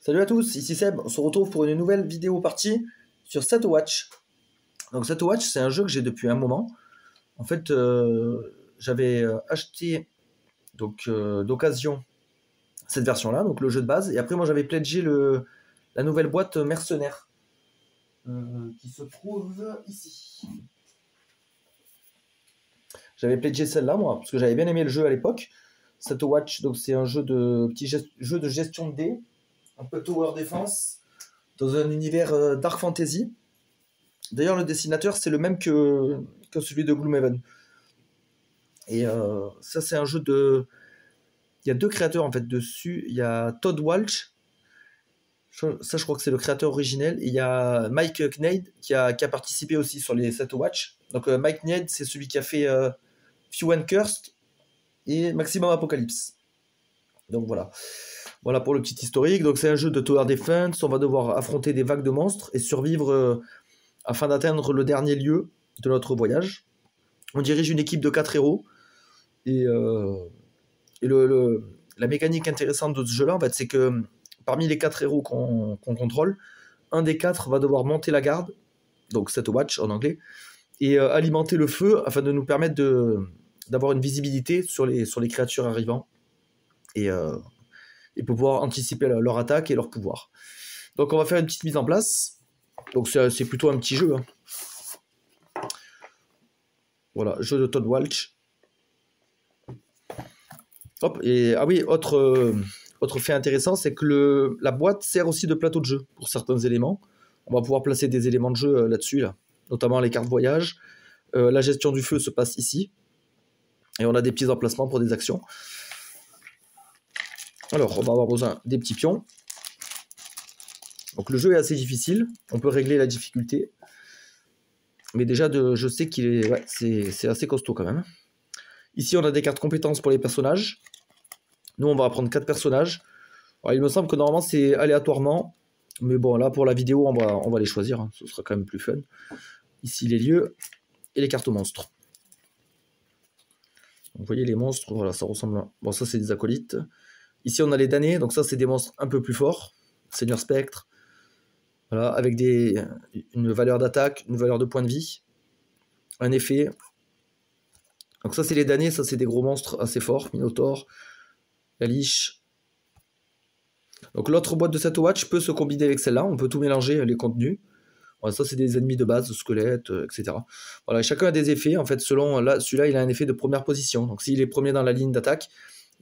Salut à tous, ici Seb, on se retrouve pour une nouvelle vidéo partie sur Satowatch. Donc Satowatch, c'est un jeu que j'ai depuis un moment. En fait, j'avais acheté d'occasion cette version-là, donc le jeu de base, et après moi j'avais pledgé la nouvelle boîte Mercenaire qui se trouve ici. J'avais pledgé celle-là moi, parce que j'avais bien aimé le jeu à l'époque. Satowatch, donc c'est un jeu de jeu de gestion de dés, un peu tower defense, dans un univers dark fantasy. D'ailleurs, le dessinateur, c'est le même que celui de Gloomhaven. Et ça, c'est un jeu de... Il y a deux créateurs, en fait, dessus. Il y a Todd Walsh. Ça, je crois que c'est le créateur originel. Et il y a Mike Kneid qui a participé aussi sur les Satowatch. Donc, Mike Kneid, c'est celui qui a fait Few and Cursed et Maximum Apocalypse. Donc, voilà. Voilà pour le petit historique. Donc, c'est un jeu de tower defense. On va devoir affronter des vagues de monstres et survivre afin d'atteindre le dernier lieu de notre voyage. On dirige une équipe de 4 héros. Et la mécanique intéressante de ce jeu-là, en fait, c'est que parmi les 4 héros qu'on contrôle, un des 4 va devoir monter la garde, donc Satowatch en anglais, et alimenter le feu afin de nous permettre d'avoir une visibilité sur les créatures arrivant et pour pouvoir anticiper leur attaque et leur pouvoir. Donc on va faire une petite mise en place. Donc c'est plutôt un petit jeu. Hein. Voilà, jeu de Todd Walsh. Hop, et ah oui, autre fait intéressant, c'est que la boîte sert aussi de plateau de jeu pour certains éléments. On va pouvoir placer des éléments de jeu là-dessus, notamment les cartes voyage. La gestion du feu se passe ici. Et on a des petits emplacements pour des actions. Alors, on va avoir besoin des petits pions. Donc le jeu est assez difficile. On peut régler la difficulté. Mais déjà, je sais qu'il est... Ouais, c'est assez costaud quand même. Ici, on a des cartes compétences pour les personnages. Nous, on va prendre 4 personnages. Alors, il me semble que normalement, c'est aléatoirement. Mais bon, là, pour la vidéo, on va les choisir. Hein. Ce sera quand même plus fun. Ici, les lieux et les cartes monstres. Donc, vous voyez, les monstres, voilà, ça ressemble à... Bon, ça, c'est des acolytes. Ici, on a les damnés. Donc ça, c'est des monstres un peu plus forts. Seigneur Spectre. Voilà, avec une valeur d'attaque, une valeur de points de vie. Un effet. Donc ça, c'est les damnés. Ça, c'est des gros monstres assez forts. Minotaur. La liche. Donc l'autre boîte de Satowatch peut se combiner avec celle-là. On peut tout mélanger, les contenus. Voilà, ça, c'est des ennemis de base, squelettes, etc. Voilà, chacun a des effets. En fait, selon celui-là, il a un effet de première position. Donc s'il est premier dans la ligne d'attaque,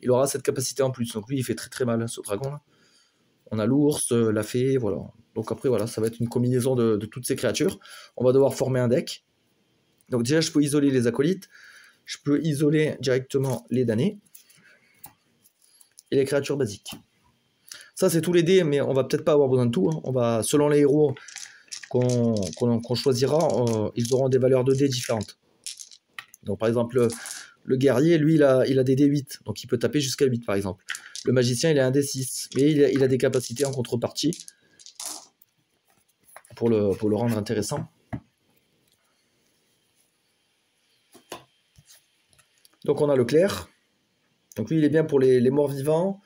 il aura cette capacité en plus. Donc lui, il fait très très mal, hein, ce dragon là. On a l'ours, la fée, voilà. Donc après, voilà, ça va être une combinaison de toutes ces créatures. On va devoir former un deck. Donc déjà, je peux isoler les acolytes. Je peux isoler directement les damnés. Et les créatures basiques. Ça, c'est tous les dés, mais on va peut-être pas avoir besoin de tout. Hein. On va, selon les héros qu'on choisira, ils auront des valeurs de dés différentes. Donc par exemple, le guerrier, lui, il a des dés 8, donc il peut taper jusqu'à 8 par exemple. Le magicien, il a un dé 6, mais il a des capacités en contrepartie pour le rendre intéressant. Donc on a le clerc. Donc lui, il est bien pour les morts vivants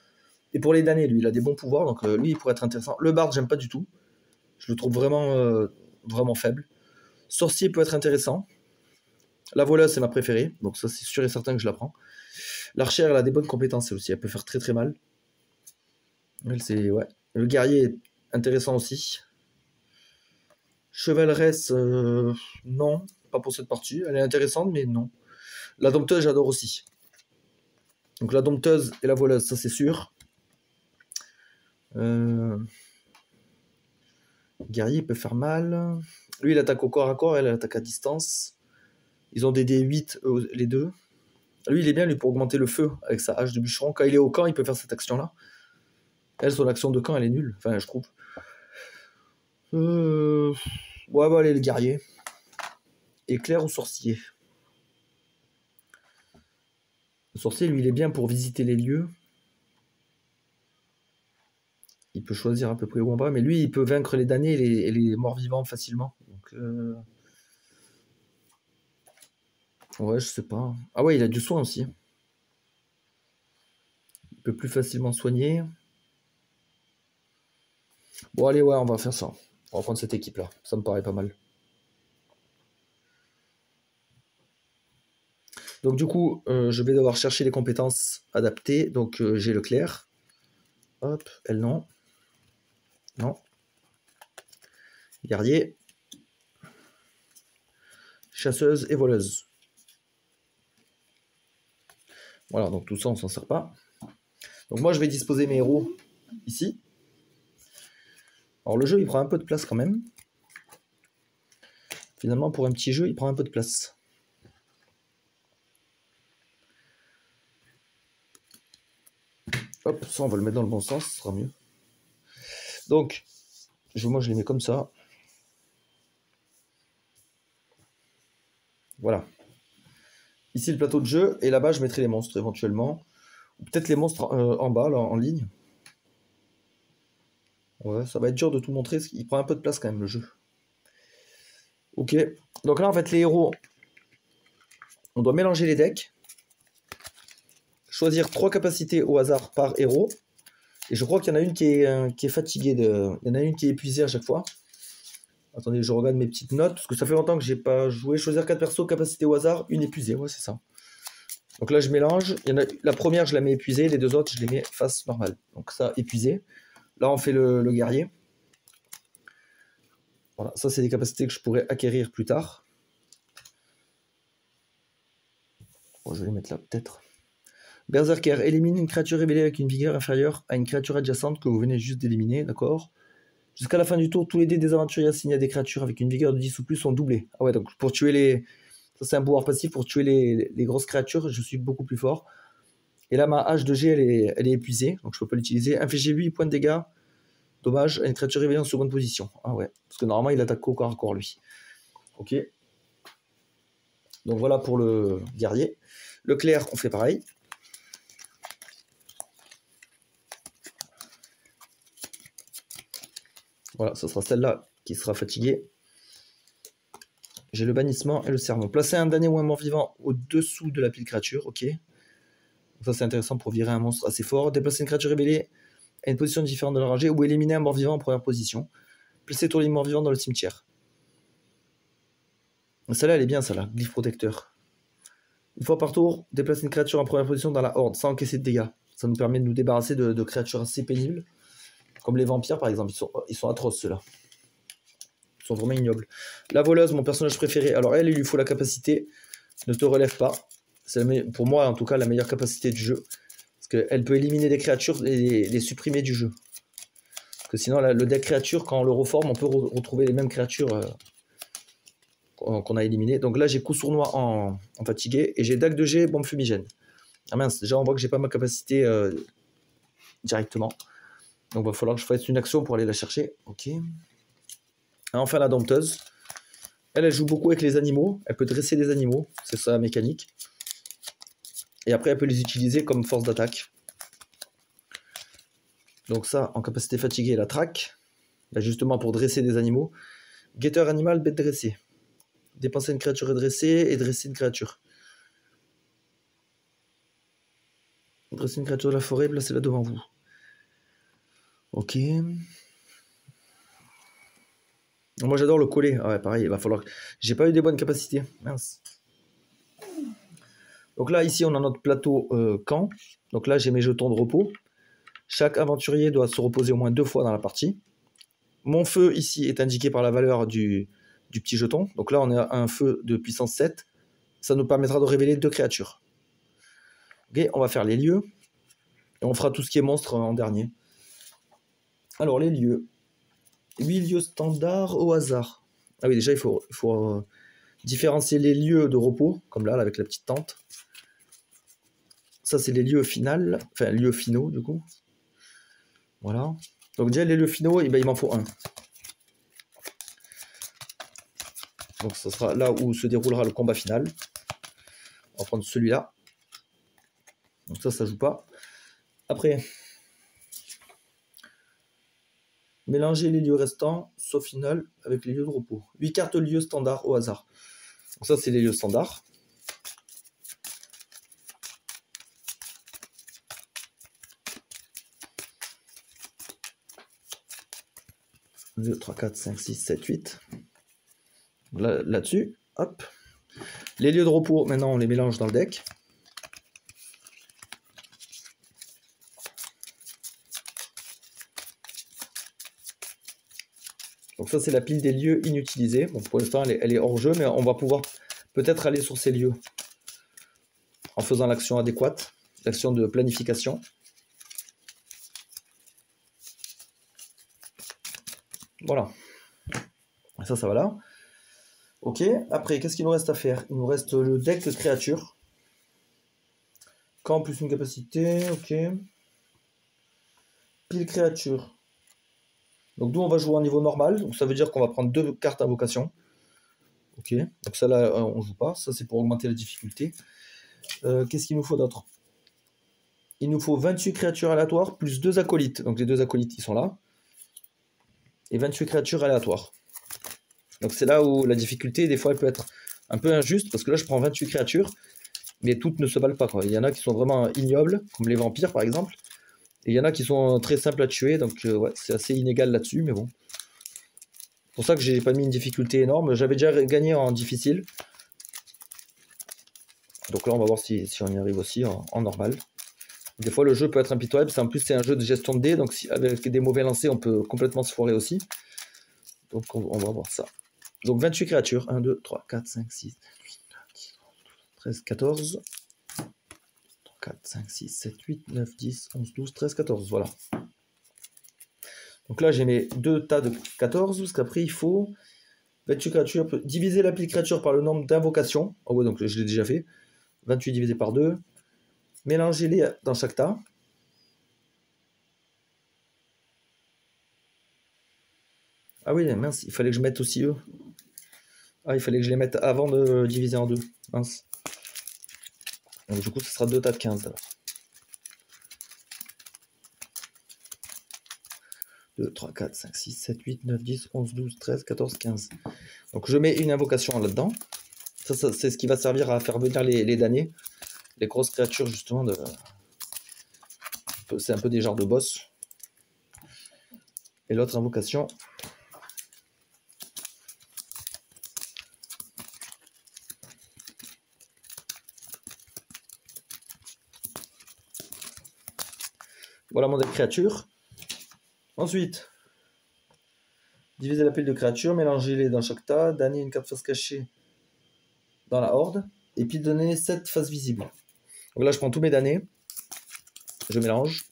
et pour les damnés. Lui, il a des bons pouvoirs, donc lui, il pourrait être intéressant. Le barde, j'aime pas du tout. Je le trouve vraiment faible. Sorcier peut être intéressant. La voleuse, c'est ma préférée, donc ça, c'est sûr et certain que je la prends. L'archère, elle a des bonnes compétences aussi, elle peut faire très très mal. Ouais. Le guerrier est intéressant aussi. Chevaleresse, non, pas pour cette partie. Elle est intéressante, mais non. La dompteuse, j'adore aussi. Donc la dompteuse et la voleuse, ça c'est sûr. Guerrier peut faire mal. Lui, il attaque au corps à corps, elle attaque à distance. Ils ont des D8, les deux. Lui, il est bien, lui, pour augmenter le feu avec sa hache de bûcheron. Quand il est au camp, il peut faire cette action-là. Elle, son action de camp, elle est nulle. Enfin, je trouve. Ouais, bah, allez, le guerrier. Éclair ou sorcier? Le sorcier, lui, il est bien pour visiter les lieux. Il peut choisir à peu près où on va, mais lui, il peut vaincre les damnés et les morts-vivants facilement. Donc, ouais, je sais pas. Ah ouais, il a du soin aussi. Il peut plus facilement soigner. Bon, allez, ouais, on va faire ça. On va prendre cette équipe-là. Ça me paraît pas mal. Donc, du coup, je vais devoir chercher les compétences adaptées. Donc, j'ai le clair. Hop, elle, non. Non. Guerrier. Chasseuse et voleuse. Voilà, donc tout ça, on s'en sert pas. Donc, moi, je vais disposer mes héros ici. Alors, le jeu, il prend un peu de place quand même. Finalement, pour un petit jeu, il prend un peu de place. Hop, ça, on va le mettre dans le bon sens, ce sera mieux. Donc, moi, je les mets comme ça. Voilà. Ici, le plateau de jeu, et là-bas, je mettrai les monstres, éventuellement. Ou peut-être les monstres en bas, là, en ligne. Ouais, ça va être dur de tout montrer, parce qu'il prend un peu de place quand même, le jeu. Ok. Donc là, en fait, les héros, on doit mélanger les decks. Choisir 3 capacités au hasard par héros. Et je crois qu'il y en a une qui est fatiguée. Il y en a une qui est épuisée à chaque fois. Attendez, je regarde mes petites notes, parce que ça fait longtemps que j'ai pas joué. Choisir 4 persos, capacité au hasard, une épuisée, ouais, c'est ça. Donc là, je mélange. Il y en a, la première, je la mets épuisée. Les deux autres, je les mets face normale. Donc ça, épuisé. Là, on fait le guerrier. Voilà, ça, c'est des capacités que je pourrais acquérir plus tard. Bon, je vais les mettre là, peut-être. Berserker, élimine une créature révélée avec une vigueur inférieure à une créature adjacente que vous venez juste d'éliminer, d'accord. Jusqu'à la fin du tour, tous les dés des aventuriers assignés à des créatures avec une vigueur de 10 ou plus sont doublés. Ah ouais, donc pour tuer les... Ça, c'est un pouvoir passif. Pour tuer les grosses créatures, je suis beaucoup plus fort. Et là, ma hache de G, elle est épuisée, donc je peux pas l'utiliser. Infliger 8 points de dégâts. Dommage, à une créature révélée en seconde position. Ah ouais, parce que normalement, il attaque au corps à corps, lui. Ok. Donc voilà pour le guerrier. Le clair, on fait pareil. Voilà, ce sera celle-là qui sera fatiguée. J'ai le bannissement et le sermon. Placer un damné ou un mort-vivant au-dessous de la pile créature, ok. Ça, c'est intéressant pour virer un monstre assez fort. Déplacer une créature révélée à une position différente de la rangée ou éliminer un mort-vivant en première position. Placer tous les morts-vivants dans le cimetière. Celle-là, elle est bien, celle-là. Glyphe protecteur. Une fois par tour, déplacer une créature en première position dans la horde sans encaisser de dégâts. Ça nous permet de nous débarrasser de créatures assez pénibles. Comme les vampires, par exemple. Ils sont atroces, ceux-là. Ils sont vraiment ignobles. La voleuse, mon personnage préféré. Alors, elle, il lui faut la capacité. Ne te relève pas. C'est pour moi, en tout cas, la meilleure capacité du jeu. Parce qu'elle peut éliminer des créatures et les supprimer du jeu. Parce que sinon, le deck créature, quand on le reforme, on peut retrouver les mêmes créatures qu'on a éliminées. Donc là, j'ai coup sournois en fatigué. Et j'ai dague de G, bombe fumigène. Ah mince, déjà, on voit que j'ai pas ma capacité directement. Donc il va falloir que je fasse une action pour aller la chercher. Ok. Et enfin, la dompteuse. Elle joue beaucoup avec les animaux. Elle peut dresser des animaux. C'est sa mécanique. Et après, elle peut les utiliser comme force d'attaque. Donc ça, en capacité fatiguée, la traque. Là, justement pour dresser des animaux. Guetteur animal, bête dressée. Dépenser une créature dressée et dresser une créature. Dresser une créature de la forêt, placez-la devant vous. Ok. Moi j'adore le coller. Ah ouais, pareil, il va falloir... J'ai pas eu des bonnes capacités. Mince. Donc là, ici, on a notre plateau camp. Donc là, j'ai mes jetons de repos. Chaque aventurier doit se reposer au moins 2 fois dans la partie. Mon feu, ici, est indiqué par la valeur du petit jeton. Donc là, on a un feu de puissance 7. Ça nous permettra de révéler 2 créatures. Ok, on va faire les lieux. Et on fera tout ce qui est monstre en dernier. Alors, les lieux. 8 lieux standards au hasard. Ah oui, déjà, il faut différencier les lieux de repos, comme là, avec la petite tente. Ça, c'est les lieux finaux, enfin, lieux finaux, du coup. Voilà. Donc, déjà, les lieux finaux, eh ben, il m'en faut un. Donc, ce sera là où se déroulera le combat final. On va prendre celui-là. Donc, ça joue pas. Après, mélanger les lieux restants, sauf final, avec les lieux de repos. 8 cartes lieux standards au hasard. Donc, ça, c'est les lieux standards. 2, 3, 4, 5, 6, 7, 8. Là-dessus, hop. Les lieux de repos, maintenant on les mélange dans le deck. Donc ça c'est la pile des lieux inutilisés. Bon, pour l'instant elle est hors jeu, mais on va pouvoir peut-être aller sur ces lieux en faisant l'action adéquate, l'action de planification. Voilà. Ça va là. Ok, après, qu'est-ce qu'il nous reste à faire? Il nous reste le deck de créatures. Camp plus une capacité, ok. Pile créature. Donc nous, on va jouer en niveau normal. Donc ça veut dire qu'on va prendre 2 cartes invocation. Ok, donc ça là, on joue pas. Ça, c'est pour augmenter la difficulté. Qu'est-ce qu'il nous faut d'autre? Il nous faut 28 créatures aléatoires plus 2 acolytes. Donc les 2 acolytes, ils sont là. Et 28 créatures aléatoires. Donc c'est là où la difficulté, des fois, elle peut être un peu injuste, parce que là, je prends 28 créatures, mais toutes ne se valent pas, quoi. Il y en a qui sont vraiment ignobles, comme les vampires, par exemple, et il y en a qui sont très simples à tuer, donc ouais, c'est assez inégal là-dessus, mais bon. C'est pour ça que j'ai pas mis une difficulté énorme. J'avais déjà gagné en difficile. Donc là, on va voir si on y arrive aussi en normal. Des fois, le jeu peut être impitoyable. En plus, c'est un jeu de gestion de dés, donc avec des mauvais lancers, on peut complètement se foirer aussi. Donc on va voir ça. Donc 28 créatures. 1, 2, 3, 4, 5, 6, 8, 9, 10, 13, 14. 4, 5, 6, 7, 8, 9, 10, 11, 12, 13, 14. Voilà. Donc là, j'ai mes 2 tas de 14, parce qu'après, il faut 28 créatures. Diviser la pile créature par le nombre d'invocations. Oh ouais, donc je l'ai déjà fait. 28 divisé par 2. Mélangez-les dans chaque tas. Ah oui, mince, il fallait que je mette aussi eux. Ah, il fallait que je les mette avant de diviser en 2. Mince. Donc du coup, ce sera 2 tas de 15 alors. 2, 3, 4, 5, 6, 7, 8, 9, 10, 11, 12, 13, 14, 15. Donc je mets une invocation là-dedans. Ça c'est ce qui va servir à faire venir les damnés. Les grosses créatures justement de... C'est un peu des genres de boss. Et l'autre invocation... Voilà mon deck créature. Ensuite, diviser la pile de créatures, mélangez-les dans chaque tas, damner une carte face cachée dans la horde, et puis donner 7 faces visibles. Donc là, je prends tous mes damnés, je mélange.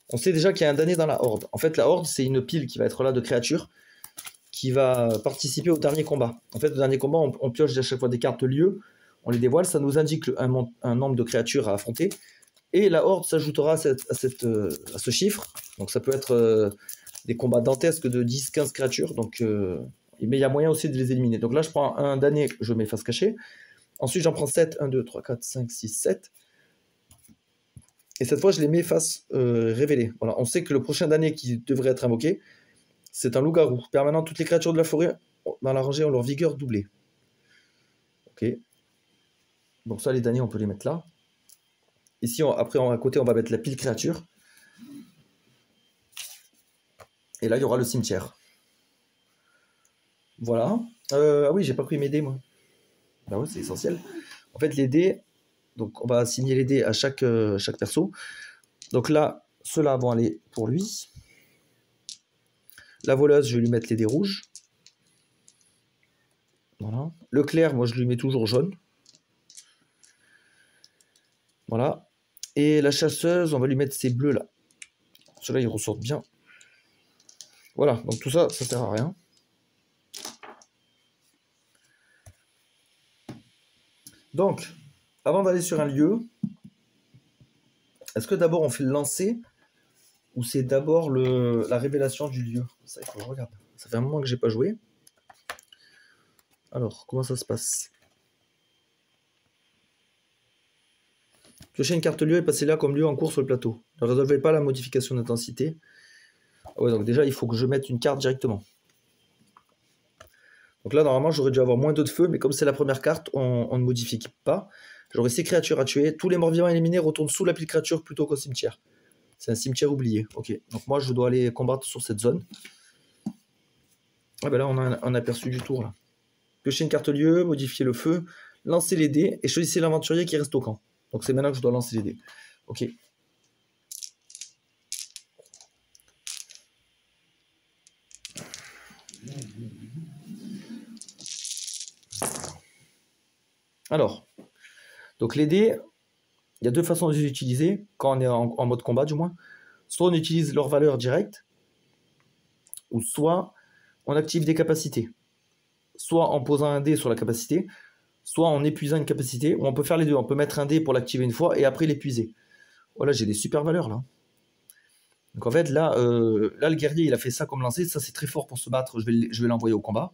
On sait déjà qu'il y a un damné dans la horde. En fait, la horde, c'est une pile qui va être là de créatures qui va participer au dernier combat. En fait, au dernier combat, on pioche à chaque fois des cartes lieux, on les dévoile, ça nous indique un nombre de créatures à affronter. Et la horde s'ajoutera à ce chiffre. Donc ça peut être des combats dantesques de 10-15 créatures. Donc, mais il y a moyen aussi de les éliminer. Donc là, je prends un damné, je mets face cachée. Ensuite, j'en prends 7. 1, 2, 3, 4, 5, 6, 7. Et cette fois, je les mets face révélée. Voilà, on sait que le prochain damné qui devrait être invoqué, c'est un loup-garou. Permanent, toutes les créatures de la forêt dans la rangée ont leur vigueur doublée. Ok. Donc ça, les damnés, on peut les mettre là. Ici, après, à côté, on va mettre la pile créature. Et là, il y aura le cimetière. Voilà. Ah oui, j'ai pas pris mes dés, moi. Bah oui, c'est essentiel. En fait, les dés, donc on va assigner les dés à chaque perso. Donc là, ceux-là vont aller pour lui. La voleuse, je vais lui mettre les dés rouges. Voilà. Le clair, moi, je lui mets toujours jaune. Voilà. Et la chasseuse, on va lui mettre ces bleus-là. Ceux-là, ils ressortent bien. Voilà, donc tout ça, ça sert à rien. Donc, avant d'aller sur un lieu, est-ce que d'abord on fait le lancer ou c'est d'abord la révélation du lieu? Ça, il faut que je regarde. Ça fait un moment que j'ai pas joué. Alors, comment ça se passe? Piochez une carte lieu et passez-la comme lieu en cours sur le plateau. Ne résolvez pas la modification d'intensité. Ah ouais, donc déjà, il faut que je mette une carte directement. Donc là, normalement, j'aurais dû avoir moins 2 de feu, mais comme c'est la première carte, on ne modifie pas. J'aurai 6 créatures à tuer. Tous les morts vivants éliminés retournent sous la pile créature plutôt qu'au cimetière. C'est un cimetière oublié. Ok, donc moi, je dois aller combattre sur cette zone. Ah ben là, on a un aperçu du tour, là. Piocher une carte lieu, modifier le feu, lancer les dés, et choisissez l'aventurier qui reste au camp. Donc c'est maintenant que je dois lancer les dés. Ok. Alors, donc les dés, il y a deux façons de les utiliser, quand on est en mode combat du moins. Soit on utilise leur valeur directe, ou soit on active des capacités. Soit en posant un dé sur la capacité, soit en épuisant une capacité, ou on peut faire les deux. On peut mettre un dé pour l'activer une fois et après l'épuiser. Voilà, j'ai des super valeurs là. Donc en fait, là, le guerrier, il a fait ça comme lancer. Ça, c'est très fort pour se battre. Je vais l'envoyer au combat.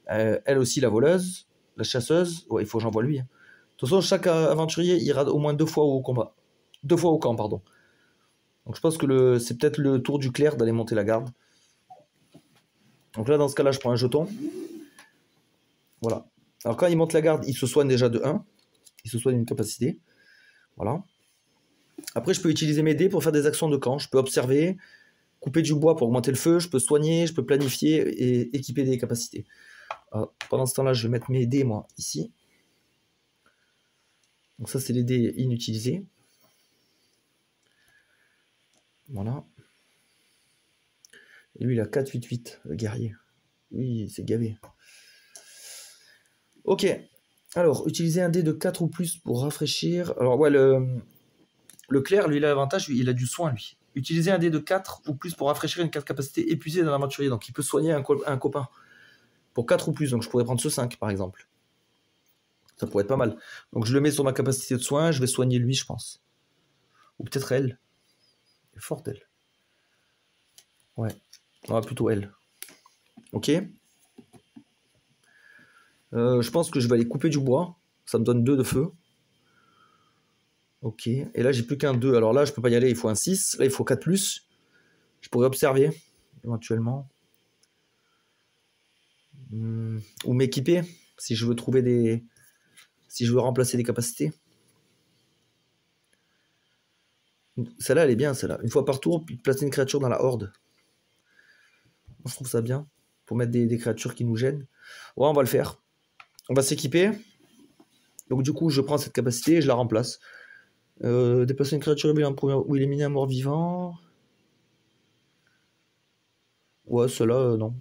Elle aussi, la voleuse, la chasseuse. Ouais, il faut que j'envoie lui. De toute façon, chaque aventurier ira au moins 2 fois au combat. 2 fois au camp, pardon. Donc je pense que c'est peut-être le tour du clerc d'aller monter la garde. Donc là, dans ce cas-là, je prends un jeton. Voilà. Alors quand il monte la garde, il se soigne déjà de 1. Il se soigne une capacité. Voilà. Après, je peux utiliser mes dés pour faire des actions de camp. Je peux observer, couper du bois pour augmenter le feu, je peux soigner, je peux planifier et équiper des capacités. Alors, pendant ce temps-là, je vais mettre mes dés, moi, ici. Donc ça, c'est les dés inutilisés. Voilà. Et lui, il a 4-8-8, le guerrier. Oui, c'est gavé. Ok. Alors, utiliser un dé de 4 ou plus pour rafraîchir. Alors, ouais, le clerc, lui, il a l'avantage, il a du soin, lui. Utiliser un dé de 4 ou plus pour rafraîchir une carte capacité épuisée dans l'aventurier. Donc, il peut soigner un copain. Pour 4 ou plus, donc je pourrais prendre ce 5, par exemple. Ça pourrait être pas mal. Donc, je le mets sur ma capacité de soin, je vais soigner lui, je pense. Ou peut-être elle. Elle est forte, elle. Ouais. Ah, plutôt elle. Ok. Je pense que je vais aller couper du bois. Ça me donne 2 de feu. Ok. Et là, j'ai plus qu'un 2. Alors là, je peux pas y aller. Il faut un 6. Là, il faut 4 plus. Je pourrais observer, éventuellement. Ou m'équiper, si je veux trouver des... Si je veux remplacer des capacités. Celle-là, elle est bien, celle-là. Une fois par tour, puis placer une créature dans la horde. Moi, je trouve ça bien. Pour mettre des créatures qui nous gênent. Ouais, on va le faire. On va s'équiper. Donc du coup, je prends cette capacité et je la remplace. Déplacer une créature ou éliminer un mort-vivant. Ouais, ceux-là, non.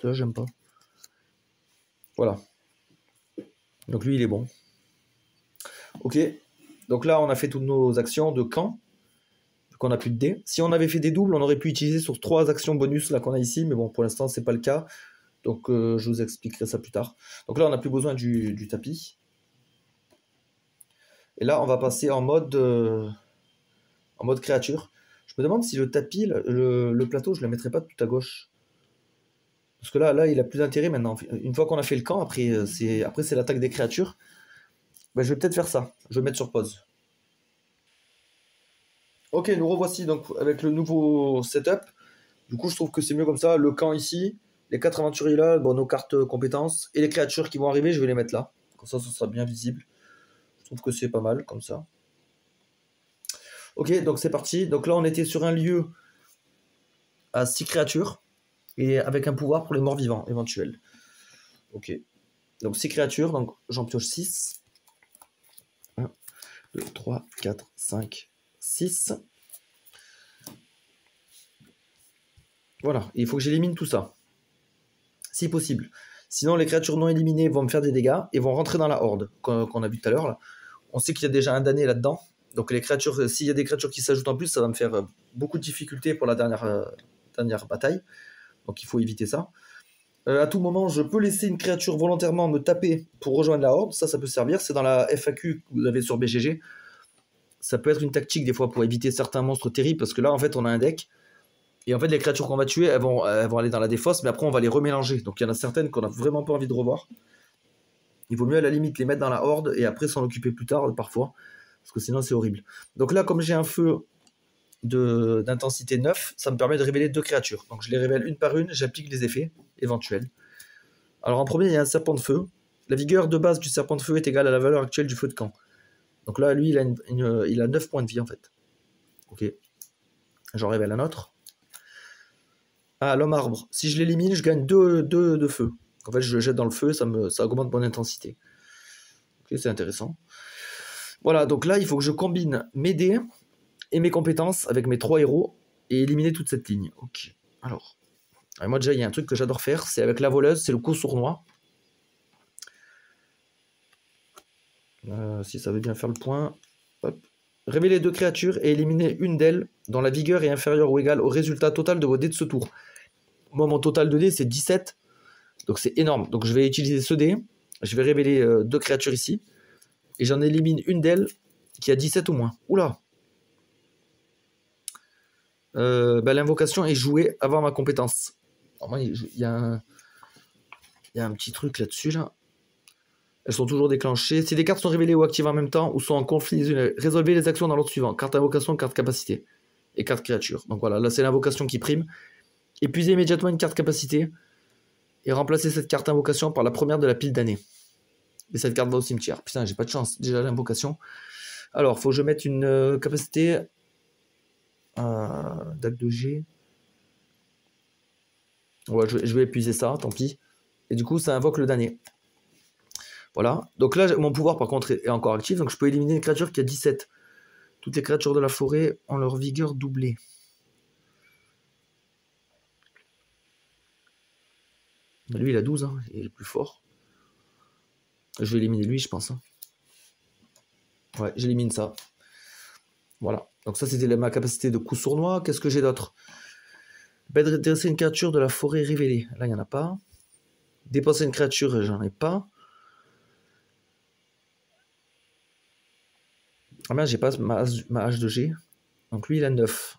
Ceux-là, j'aime pas. Voilà. Donc lui, il est bon. Ok. Donc là, on a fait toutes nos actions de camp. Donc on n'a plus de dés. Si on avait fait des doubles, on aurait pu utiliser sur 3 actions bonus là qu'on a ici. Mais bon, pour l'instant, c'est pas le cas. Donc je vous expliquerai ça plus tard. Donc là, on n'a plus besoin du tapis. Et là, on va passer en mode créature. Je me demande si le tapis, le plateau, je ne le mettrai pas tout à gauche. Parce que là, il a plus d'intérêt maintenant. Une fois qu'on a fait le camp, après c'est l'attaque des créatures. Ben, je vais peut-être faire ça. Je vais mettre sur pause. Ok, nous revoici donc avec le nouveau setup. Du coup, je trouve que c'est mieux comme ça. Le camp ici, les 4 aventuriers là, bon, nos cartes compétences et les créatures qui vont arriver, je vais les mettre là. Comme ça sera bien visible. Je trouve que c'est pas mal comme ça. Ok, donc c'est parti. Donc là, on était sur un lieu à 6 créatures et avec un pouvoir pour les morts vivants éventuels. Ok. Donc 6 créatures, donc j'en pioche 6. 1, 2, 3, 4, 5, 6. Voilà, et il faut que j'élimine tout ça. Si possible. Sinon, les créatures non éliminées vont me faire des dégâts et vont rentrer dans la horde qu'on a vu tout à l'heure. On sait qu'il y a déjà un damné là-dedans. Donc les créatures, s'il y a des créatures qui s'ajoutent en plus, ça va me faire beaucoup de difficultés pour la dernière bataille. Donc il faut éviter ça. À tout moment, je peux laisser une créature volontairement me taper pour rejoindre la horde. Ça peut servir. C'est dans la FAQ que vous avez sur BGG. Ça peut être une tactique des fois pour éviter certains monstres terribles. Parce que là, en fait, on a un deck. Et en fait, les créatures qu'on va tuer, elles vont aller dans la défausse. Mais après, on va les remélanger. Donc il y en a certaines qu'on n'a vraiment pas envie de revoir. Il vaut mieux à la limite les mettre dans la horde et après s'en occuper plus tard parfois. Parce que sinon, c'est horrible. Donc là, comme j'ai un feu d'intensité 9, ça me permet de révéler 2 créatures. Donc je les révèle une par une, j'applique les effets éventuels. Alors en premier, il y a un serpent de feu. La vigueur de base du serpent de feu est égale à la valeur actuelle du feu de camp. Donc là, lui, il a 9 points de vie en fait. Ok. J'en révèle un autre. Ah, l'homme arbre. Si je l'élimine, je gagne 2 de feu. En fait, je le jette dans le feu, ça augmente mon intensité. Ok, c'est intéressant. Voilà, donc là, il faut que je combine mes dés et mes compétences avec mes 3 héros et éliminer toute cette ligne. Ok, alors. Moi, déjà, il y a un truc que j'adore faire, c'est avec la voleuse, c'est le coup sournois. Si ça veut bien faire le point. Hop. Révélez 2 créatures et éliminez une d'elles dont la vigueur est inférieure ou égale au résultat total de vos dés de ce tour. Moi, mon total de dés, c'est 17. Donc, c'est énorme. Donc, je vais utiliser ce dé. Je vais révéler 2 créatures ici. Et j'en élimine une d'elles qui a 17 ou moins. Oula. L'invocation est jouée avant ma compétence. Alors, moi, il y a un petit truc là-dessus, là. Elles sont toujours déclenchées. Si des cartes sont révélées ou activées en même temps ou sont en conflit les unes, résolvez les actions dans l'ordre suivant. Carte invocation, carte capacité. Et carte créature. Donc voilà, là c'est l'invocation qui prime. Épuisez immédiatement une carte capacité. Et remplacez cette carte invocation par la première de la pile d'année. Et cette carte va au cimetière. Putain, j'ai pas de chance. Déjà l'invocation. Alors, faut que je mette une capacité. Dac de G. Ouais, je vais épuiser ça, tant pis. Et du coup, ça invoque le damné. Voilà. Donc là, mon pouvoir, par contre, est encore actif. Donc je peux éliminer une créature qui a 17. Toutes les créatures de la forêt ont leur vigueur doublée. Lui, il a 12. Hein. Il est plus fort. Je vais éliminer lui, je pense. Hein. Ouais, j'élimine ça. Voilà. Donc ça, c'était ma capacité de coup sournois. Qu'est-ce que j'ai d'autre? Dresser une créature de la forêt révélée. Là, il n'y en a pas. Dépenser une créature, j'en ai pas. Ah merde, j'ai pas ma H de G. Donc lui, il a 9.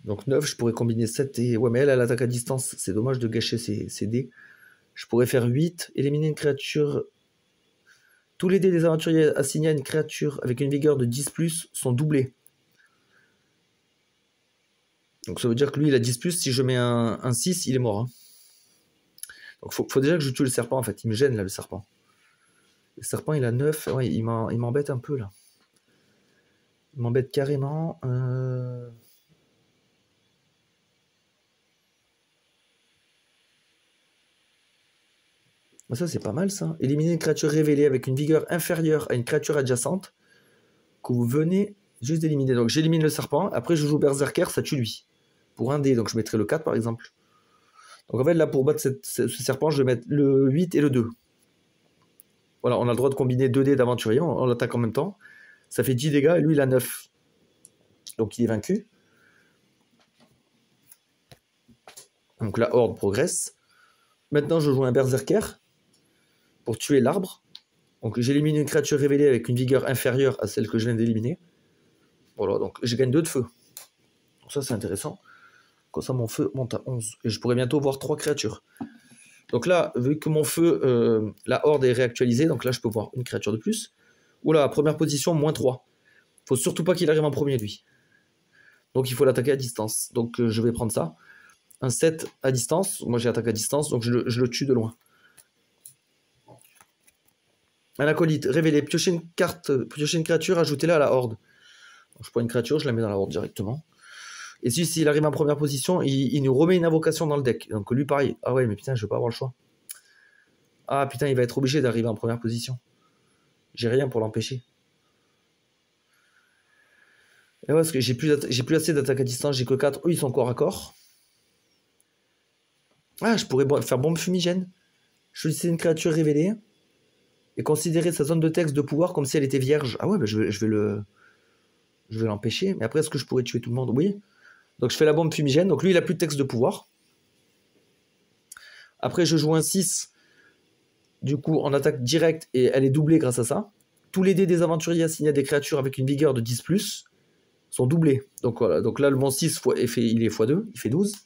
Donc 9, je pourrais combiner 7 et... Ouais, mais elle attaque à distance. C'est dommage de gâcher ses dés. Je pourrais faire 8. Éliminer une créature... Tous les dés des aventuriers assignés à une créature avec une vigueur de 10+, sont doublés. Donc ça veut dire que lui, il a 10+. Si je mets un 6, il est mort. Hein. Donc faut déjà que je tue le serpent, en fait. Il me gêne, là, le serpent. Le serpent, il a 9. Ouais, il m'embête un peu, là. Il m'embête carrément. Ça, c'est pas mal, ça. Éliminer une créature révélée avec une vigueur inférieure à une créature adjacente que vous venez juste d'éliminer. Donc j'élimine le serpent. Après, je joue Berserker, ça tue lui. Pour un dé. Donc je mettrai le 4, par exemple. Donc en fait, là, pour battre ce serpent, je vais mettre le 8 et le 2. Voilà, on a le droit de combiner 2 dés d'aventurier. On l'attaque en même temps. Ça fait 10 dégâts et lui, il a 9. Donc il est vaincu. Donc la horde progresse. Maintenant, je joue un Berserker pour tuer l'arbre. Donc j'élimine une créature révélée avec une vigueur inférieure à celle que je viens d'éliminer. Voilà, donc je gagne 2 de feu. Donc ça, c'est intéressant. Comme ça, mon feu monte à 11. Et je pourrais bientôt voir 3 créatures. Donc là, vu que mon feu, la horde est réactualisée, donc là, je peux voir une créature de plus. Oula, première position, moins 3. Faut surtout pas qu'il arrive en premier, lui. Donc il faut l'attaquer à distance. Donc je vais prendre ça. Un 7 à distance. Moi, j'ai attaque à distance, donc je le tue de loin. Un acolyte, révélé. Piocher une carte, piocher une créature, ajoutez-la à la horde. Donc, je prends une créature, je la mets dans la horde directement. Et si s'il arrive en première position, il nous remet une invocation dans le deck. Donc lui, pareil. Ah ouais, mais putain, je vais pas avoir le choix. Ah putain, il va être obligé d'arriver en première position. J'ai rien pour l'empêcher. Et ouais, parce que j'ai plus assez d'attaque à distance, j'ai que 4. Eux, ils sont corps à corps. Ah, je pourrais faire bombe fumigène. Choisissez une créature révélée et considérer sa zone de texte de pouvoir comme si elle était vierge. Ah ouais, bah je vais l'empêcher. Mais après, est-ce que je pourrais tuer tout le monde? Oui. Donc je fais la bombe fumigène. Donc lui, il a plus de texte de pouvoir. Après, je joue un 6. Du coup, en attaque directe et elle est doublée grâce à ça. Tous les dés des aventuriers assignés à des créatures avec une vigueur de 10+, sont doublés. Donc voilà. Donc là, le mon 6, il est x2, il fait 12.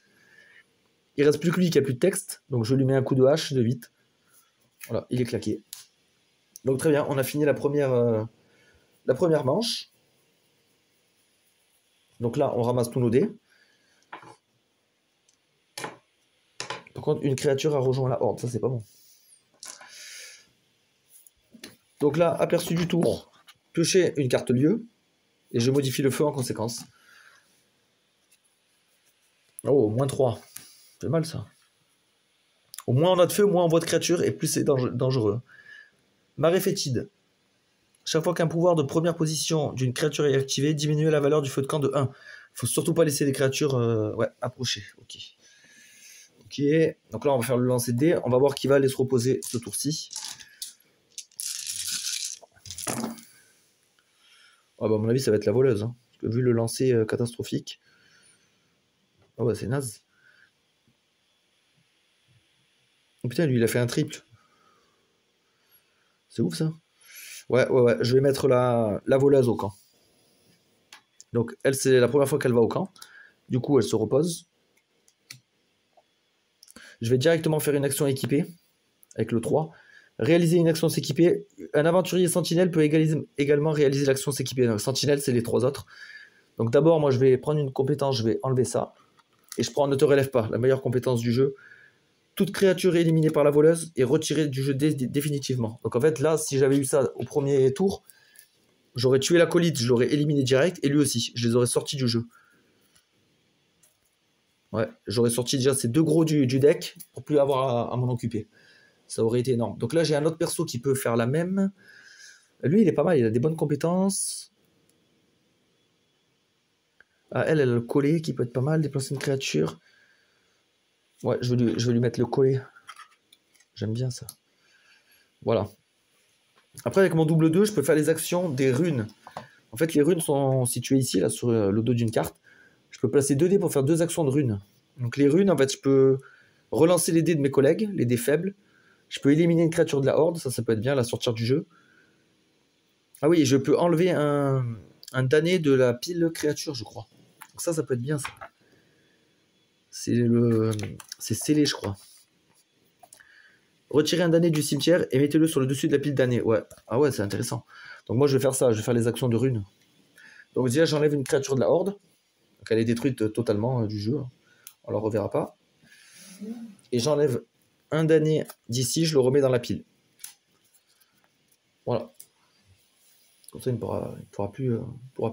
Il reste plus que lui qui a plus de texte. Donc je lui mets un coup de hache de 8. Voilà, il est claqué. Donc très bien, on a fini la première manche. Donc là, on ramasse tous nos dés. Par contre, une créature a rejoint la horde, ça c'est pas bon. Donc là, aperçu du tour, piocher une carte lieu. Et je modifie le feu en conséquence. Oh, moins 3. C'est mal ça. Au moins on a de feu, moins on voit de créatures, et plus c'est dangereux. Marée fétide. Chaque fois qu'un pouvoir de première position d'une créature est activé, diminuez la valeur du feu de camp de 1. Faut surtout pas laisser les créatures approcher. Ok. Ok. Donc là, on va faire le lancer de dés. On va voir qui va aller se reposer ce tour-ci. Ah bah, à mon avis, ça va être la voleuse. Hein. Parce que vu le lancer catastrophique. Ah ouais, c'est naze. Oh, putain, lui, il a fait un triple. C'est ouf ça. Ouais. Je vais mettre la voleuse au camp. Donc, elle, c'est la première fois qu'elle va au camp. Du coup, elle se repose. Je vais directement faire une action équipée. Avec le 3. Réaliser une action s'équiper. Un aventurier sentinelle peut également réaliser l'action s'équiper. Donc, sentinelle, c'est les 3 autres. Donc, d'abord, moi, je vais prendre une compétence. Je vais enlever ça. Et je prends ne te relève pas. La meilleure compétence du jeu. Toute créature éliminée par la voleuse est retirée du jeu définitivement. Donc, en fait, là, si j'avais eu ça au premier tour, j'aurais tué l'acolyte. Je l'aurais éliminé direct. Et lui aussi. Je les aurais sortis du jeu. Ouais, j'aurais sorti déjà ces 2 gros du deck pour plus avoir à m'en occuper. Ça aurait été énorme. Donc là, j'ai un autre perso qui peut faire la même. Lui, il est pas mal, il a des bonnes compétences. Ah, elle a le collet qui peut être pas mal, déplacer une créature. Ouais, je vais lui mettre le collet. J'aime bien ça. Voilà. Après, avec mon double 2, je peux faire les actions des runes. En fait, les runes sont situées ici, là, sur le dos d'une carte. Je peux placer 2 dés pour faire 2 actions de runes. Donc les runes, en fait, je peux relancer les dés de mes collègues, les dés faibles. Je peux éliminer une créature de la horde, ça peut être bien, la sortir du jeu. Ah oui, je peux enlever un damné de la pile créature, je crois. Donc ça peut être bien, ça. C'est scellé, je crois. Retirez un damné du cimetière et mettez-le sur le dessus de la pile damné. Ouais. Ah ouais, c'est intéressant. Donc moi, je vais faire ça. Je vais faire les actions de runes. Donc déjà, j'enlève une créature de la horde. Donc elle est détruite totalement du jeu. On la reverra pas. Et j'enlève un damné d'ici. Je le remets dans la pile. Voilà. Comme ça, il ne pourra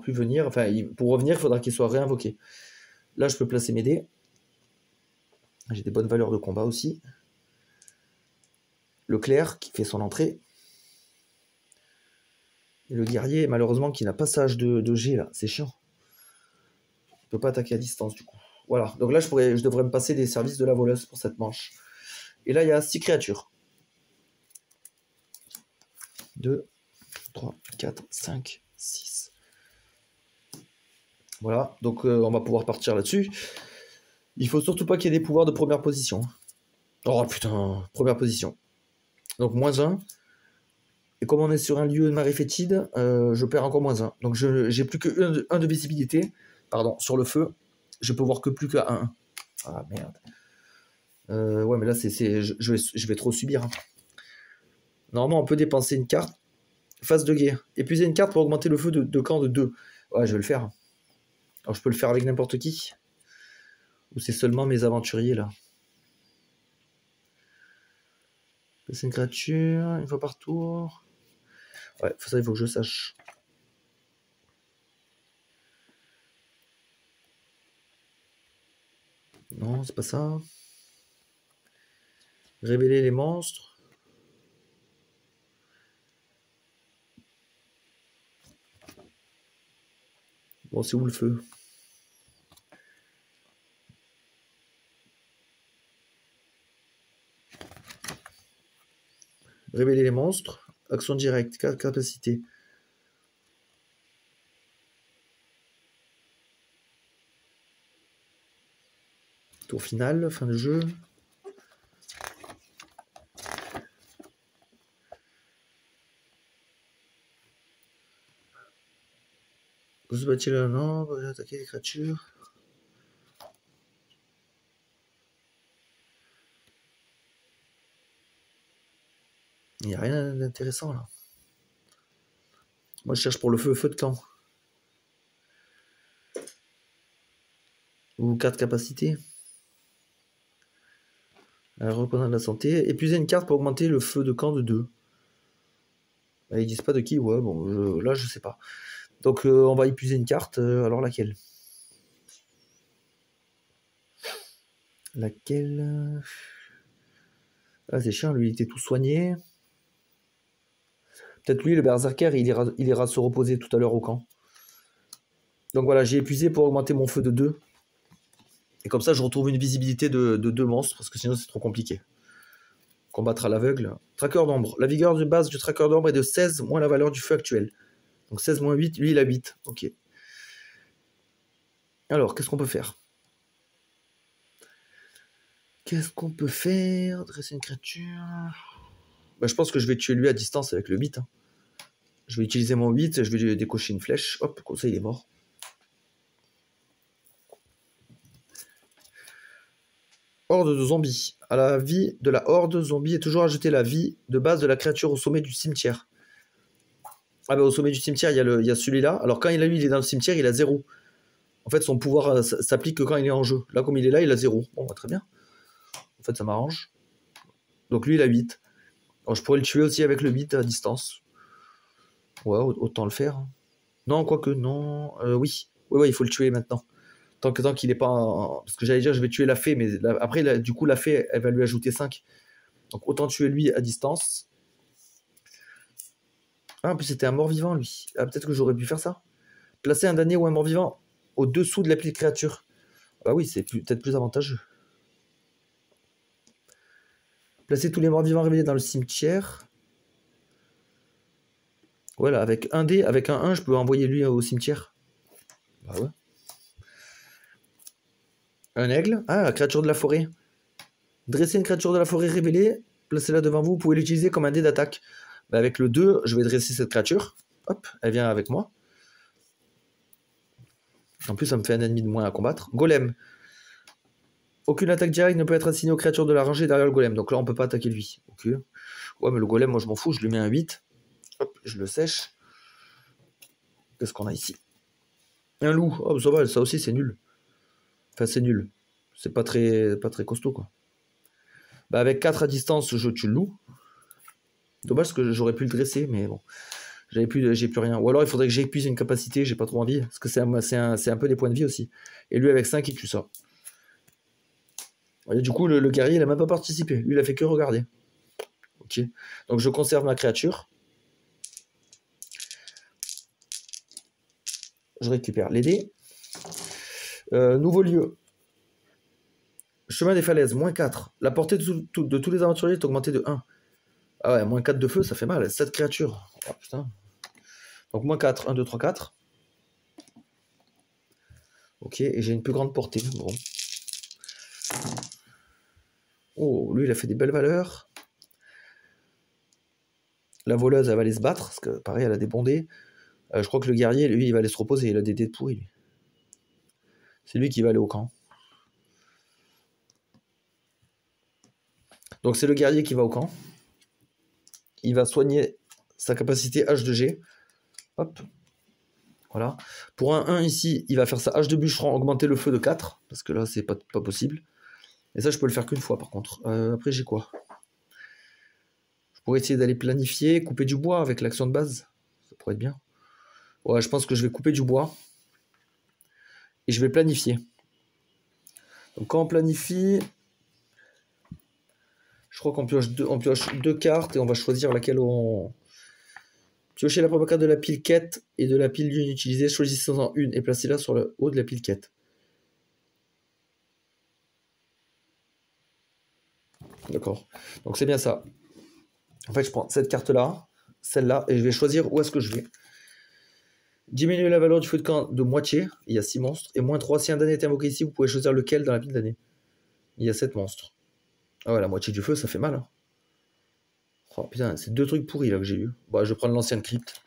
plus venir. Enfin, pour revenir, il faudra qu'il soit réinvoqué. Là, je peux placer mes dés. J'ai des bonnes valeurs de combat aussi. Le clerc qui fait son entrée. Et le guerrier, malheureusement, qui n'a pas sa hache de G, là. C'est chiant. Il ne peut pas attaquer à distance, du coup. Voilà. Donc là, je devrais me passer des services de la voleuse pour cette manche. Et là, il y a 6 créatures. 2, 3, 4, 5, 6. Voilà. Donc, on va pouvoir partir là-dessus. Il faut surtout pas qu'il y ait des pouvoirs de première position. Oh, putain. Première position. Donc, -1. Et comme on est sur un lieu de marée fétide, je perds encore -1. Donc j'ai plus que 1 de visibilité. Pardon, sur le feu. Je peux voir que plus qu'à 1. Ah merde. Ouais, mais là, je vais trop subir. Hein. Normalement, on peut dépenser une carte. Phase de guerre. Épuiser une carte pour augmenter le feu de camp de 2. Ouais, je vais le faire. Alors, je peux le faire avec n'importe qui. Ou c'est seulement mes aventuriers, là. C'est une créature, une fois par tour. Ouais, ça, il faut que je sache. Non, c'est pas ça. Révéler les monstres. Bon, c'est où le feu? Révéler les monstres. Action directe. Capacité. Tour final. Fin de jeu. Vous se battez là, non, vous allez attaquer les créatures. Il n'y a rien d'intéressant là. Moi je cherche pour le feu de camp. Ou carte capacité. Reprenant de la santé. Épuiser une carte pour augmenter le feu de camp de 2. Ils disent pas de qui, ouais, bon, là je sais pas. Donc on va épuiser une carte. Alors laquelle? Laquelle? Ah, c'est chiant, lui, il était tout soigné. Peut-être lui, le berserker, il ira se reposer tout à l'heure au camp. Donc voilà, j'ai épuisé pour augmenter mon feu de 2. Et comme ça, je retrouve une visibilité de 2 monstres, parce que sinon, c'est trop compliqué. Combattre à l'aveugle. Tracker d'ombre. La vigueur de base du tracker d'ombre est de 16, moins la valeur du feu actuel. Donc 16 moins 8, lui, il a 8. Ok. Alors, qu'est-ce qu'on peut faire? Qu'est-ce qu'on peut faire? Dresser une créature. Bah, je pense que je vais tuer lui à distance avec le 8. Hein. Je vais utiliser mon 8 et je vais lui décocher une flèche. Hop, comme ça, il est mort. Horde de zombies. À la vie de la horde zombie est toujours ajoutée la vie de base de la créature au sommet du cimetière. Ah bah au sommet du cimetière, il y a celui-là. Alors quand il est dans le cimetière, il a 0. En fait, son pouvoir s'applique que quand il est en jeu. Là, comme il est là, il a 0. Bon, bah, très bien. En fait, ça m'arrange. Donc lui, il a 8. Alors, je pourrais le tuer aussi avec le 8 à distance. Ouais, autant le faire. Non, quoique, non. Oui. Ouais, il faut le tuer maintenant. Tant qu'il n'est pas Parce que j'allais dire, je vais tuer la fée, mais après, du coup, la fée, elle va lui ajouter 5. Donc autant tuer lui à distance. Ah, en plus, c'était un mort-vivant, lui. Ah, peut-être que j'aurais pu faire ça. Placer un damné ou un mort-vivant au-dessous de l'appli de créature. Bah oui, c'est peut-être plus avantageux. Placer tous les morts-vivants révélés dans le cimetière. Voilà, avec un dé, avec un 1, je peux envoyer lui au cimetière. Bah ouais. Un aigle. Ah, créature de la forêt. Dresser une créature de la forêt révélée. Placez-la devant vous. Vous pouvez l'utiliser comme un dé d'attaque. Bah avec le 2, je vais dresser cette créature. Hop, elle vient avec moi. En plus, ça me fait un ennemi de moins à combattre. Golem. Aucune attaque directe ne peut être assignée aux créatures de la rangée derrière le golem. Donc là, on peut pas attaquer lui. Ok. Ouais, mais le golem, moi, je m'en fous. Je lui mets un 8. Hop, je le sèche. Qu'est-ce qu'on a ici? Un loup. Oh, ça va, ça aussi, c'est nul. Enfin, c'est nul. C'est pas très costaud, quoi. Bah, avec 4 à distance, je tue le loup. Dommage que j'aurais pu le dresser, mais bon. J'ai plus rien. Ou alors, il faudrait que j'épuise une capacité. J'ai pas trop envie. Parce que c'est un peu des points de vie aussi. Et lui, avec 5, il tue ça. Et du coup, le guerrier, il a même pas participé. Lui, il a fait que regarder. Ok. Donc, je conserve ma créature. Je récupère les dés. Nouveau lieu. Chemin des falaises, moins 4. La portée de tous les aventuriers est augmentée de 1. Ah ouais, moins 4 de feu, ça fait mal. 7 créatures. Oh putain. Donc moins 4. 1, 2, 3, 4. Ok, et j'ai une plus grande portée. Bon. Oh, lui, il a fait des belles valeurs. La voleuse, elle va aller se battre. Parce que pareil, elle a des bondés. Je crois que le guerrier, lui, il va aller se reposer. Il a des dés pourris, lui. C'est lui qui va aller au camp. Donc c'est le guerrier qui va au camp. Il va soigner sa capacité H2G. Hop. Voilà. Pour un 1 ici, il va faire sa hache de bûcheron, augmenter le feu de 4. Parce que là, c'est pas possible. Et ça, je peux le faire qu'une fois, par contre. Après, j'ai quoi? Je pourrais essayer d'aller planifier, couper du bois avec l'action de base. Ça pourrait être bien. Ouais, je pense que je vais couper du bois. Et je vais planifier. Donc quand on planifie, je crois qu'on pioche deux cartes et on va choisir laquelle on... Piochez la première carte de la pile quête et de la pile lune utilisée, choisissez-en une et placez-la sur le haut de la pile quête. D'accord. Donc c'est bien ça. En fait, je prends cette carte-là, celle-là, et je vais choisir où est-ce que je vais. Diminuer la valeur du feu de camp de moitié, il y a 6 monstres, et moins 3, si un damné est invoqué ici, vous pouvez choisir lequel dans la pile d'année. Il y a 7 monstres. Ah ouais, la moitié du feu, ça fait mal. Hein. Oh putain, c'est 2 trucs pourris là que j'ai eu. Bon, je vais prendre l'ancienne crypte.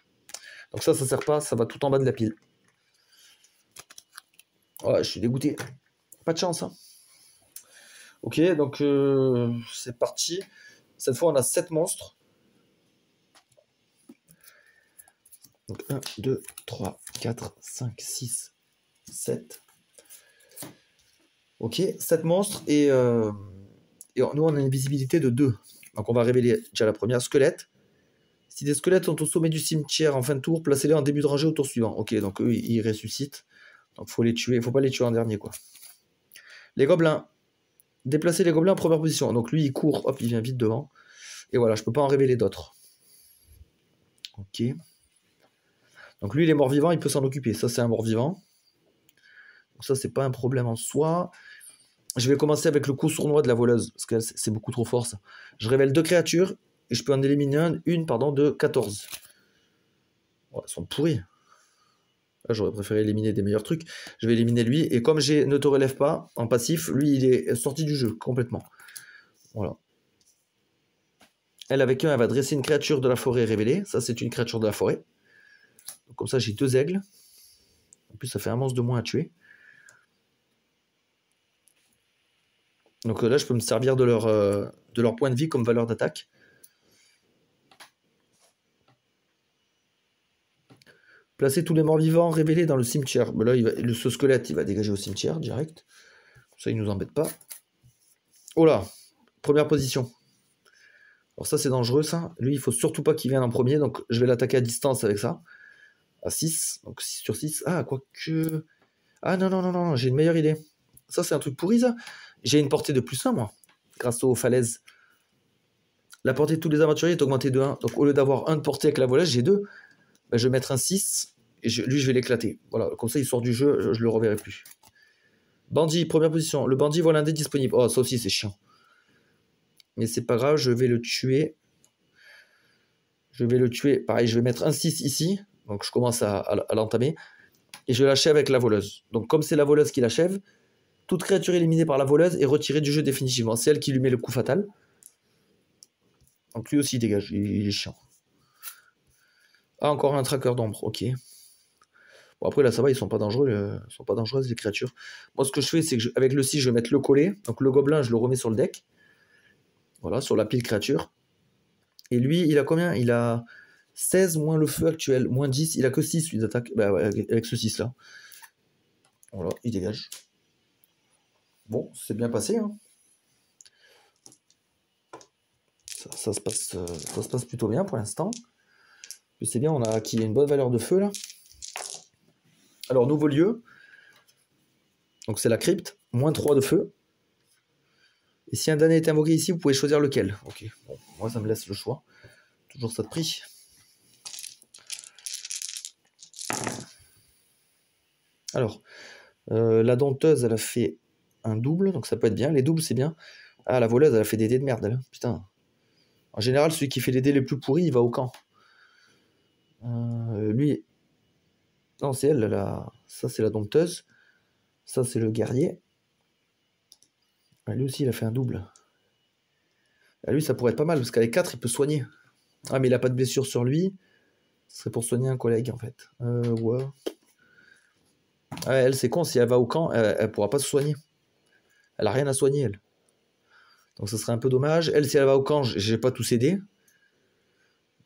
Donc ça sert pas, ça va tout en bas de la pile. Ouais, je suis dégoûté. Pas de chance, hein. Ok, donc c'est parti. Cette fois, on a 7 monstres. Donc 1, 2, 3, 4, 5, 6, 7. Ok, 7 monstres et nous on a une visibilité de 2. Donc on va révéler déjà la première, squelette. Si des squelettes sont au sommet du cimetière en fin de tour, placez-les en début de rangée au tour suivant. Ok, donc eux, ils ressuscitent. Donc faut les tuer, faut pas les tuer en dernier, quoi. Les gobelins. Déplacez les gobelins en première position. Donc lui, il court, hop, il vient vite devant. Et voilà, je peux pas en révéler d'autres. Ok. Donc lui, il est mort-vivant, il peut s'en occuper. Ça, c'est un mort-vivant. Donc ça, c'est pas un problème en soi. Je vais commencer avec le coup sournois de la voleuse, parce que c'est beaucoup trop fort, ça. Je révèle 2 créatures, et je peux en éliminer une de 14. Oh, elles sont pourries. Là, j'aurais préféré éliminer des meilleurs trucs. Je vais éliminer lui, et comme ne te relève pas en passif, lui, il est sorti du jeu, complètement. Voilà. Elle, avec un, elle va dresser une créature de la forêt révélée. Ça, c'est une créature de la forêt. Donc, comme ça, j'ai 2 aigles. En plus, ça fait un monstre de moins à tuer. Donc là, je peux me servir de leur point de vie comme valeur d'attaque. Placez tous les morts vivants révélés dans le cimetière. Ben là, ce squelette, il va dégager au cimetière, direct. Ça, il nous embête pas. Oh là, première position. Alors ça, c'est dangereux, ça. Lui, il faut surtout pas qu'il vienne en premier, donc je vais l'attaquer à distance avec ça. À 6, donc 6 sur 6. Ah, quoique... Ah non, non, non, non, j'ai une meilleure idée. Ça, c'est un truc pourri, ça. J'ai une portée de plus 1, moi, grâce aux falaises. La portée de tous les aventuriers est augmentée de 1. Donc au lieu d'avoir 1 de portée avec la volage, j'ai 2. Ben, je vais mettre un 6, et lui, je vais l'éclater. Voilà, comme ça, il sort du jeu, je le reverrai plus. Bandit, première position. Le bandit voit l'un des disponibles. Oh, ça aussi, c'est chiant. Mais c'est pas grave, je vais le tuer. Je vais le tuer. Pareil, je vais mettre un 6 ici. Donc je commence à l'entamer. Et je vais lâcher avec la voleuse. Donc comme c'est la voleuse qui l'achève, toute créature éliminée par la voleuse est retirée du jeu définitivement. C'est elle qui lui met le coup fatal. Donc lui aussi il dégage, il est chiant. Ah, encore un tracker d'ombre, ok. Bon après là ça va, ils sont pas dangereux, sont pas dangereuses les créatures. Moi ce que je fais c'est que avec le 6 je vais mettre le collet. Donc le gobelin je le remets sur le deck. Voilà, sur la pile créature. Et lui il a combien? Il a 16 moins le feu actuel, moins 10, il a que 6 lui d'attaque. Bah ouais, avec ce 6 là. Voilà, il dégage. Bon, c'est bien passé, hein. Ça se passe plutôt bien pour l'instant. C'est bien, on a acquis une bonne valeur de feu là. Alors, nouveau lieu. Donc c'est la crypte, moins 3 de feu. Et si un damné est invoqué ici, vous pouvez choisir lequel. Ok, bon, moi ça me laisse le choix. Toujours ça de prix. Alors, la dompteuse, elle a fait un double, donc ça peut être bien. Les doubles, c'est bien. Ah, la voleuse, elle a fait des dés de merde, elle. Putain. En général, celui qui fait les dés les plus pourris, il va au camp. Lui... Non, c'est elle, ça c'est la dompteuse. Ça c'est le guerrier. Ah, lui aussi, il a fait un double. Ah, lui, ça pourrait être pas mal, parce qu'avec 4, il peut soigner. Ah, mais il a pas de blessure sur lui. Ce serait pour soigner un collègue, en fait. Ouais. Ah, elle, c'est con, si elle va au camp, elle pourra pas se soigner. Elle a rien à soigner, elle. Donc ça serait un peu dommage. Elle, si elle va au camp, j'ai pas tous aidé.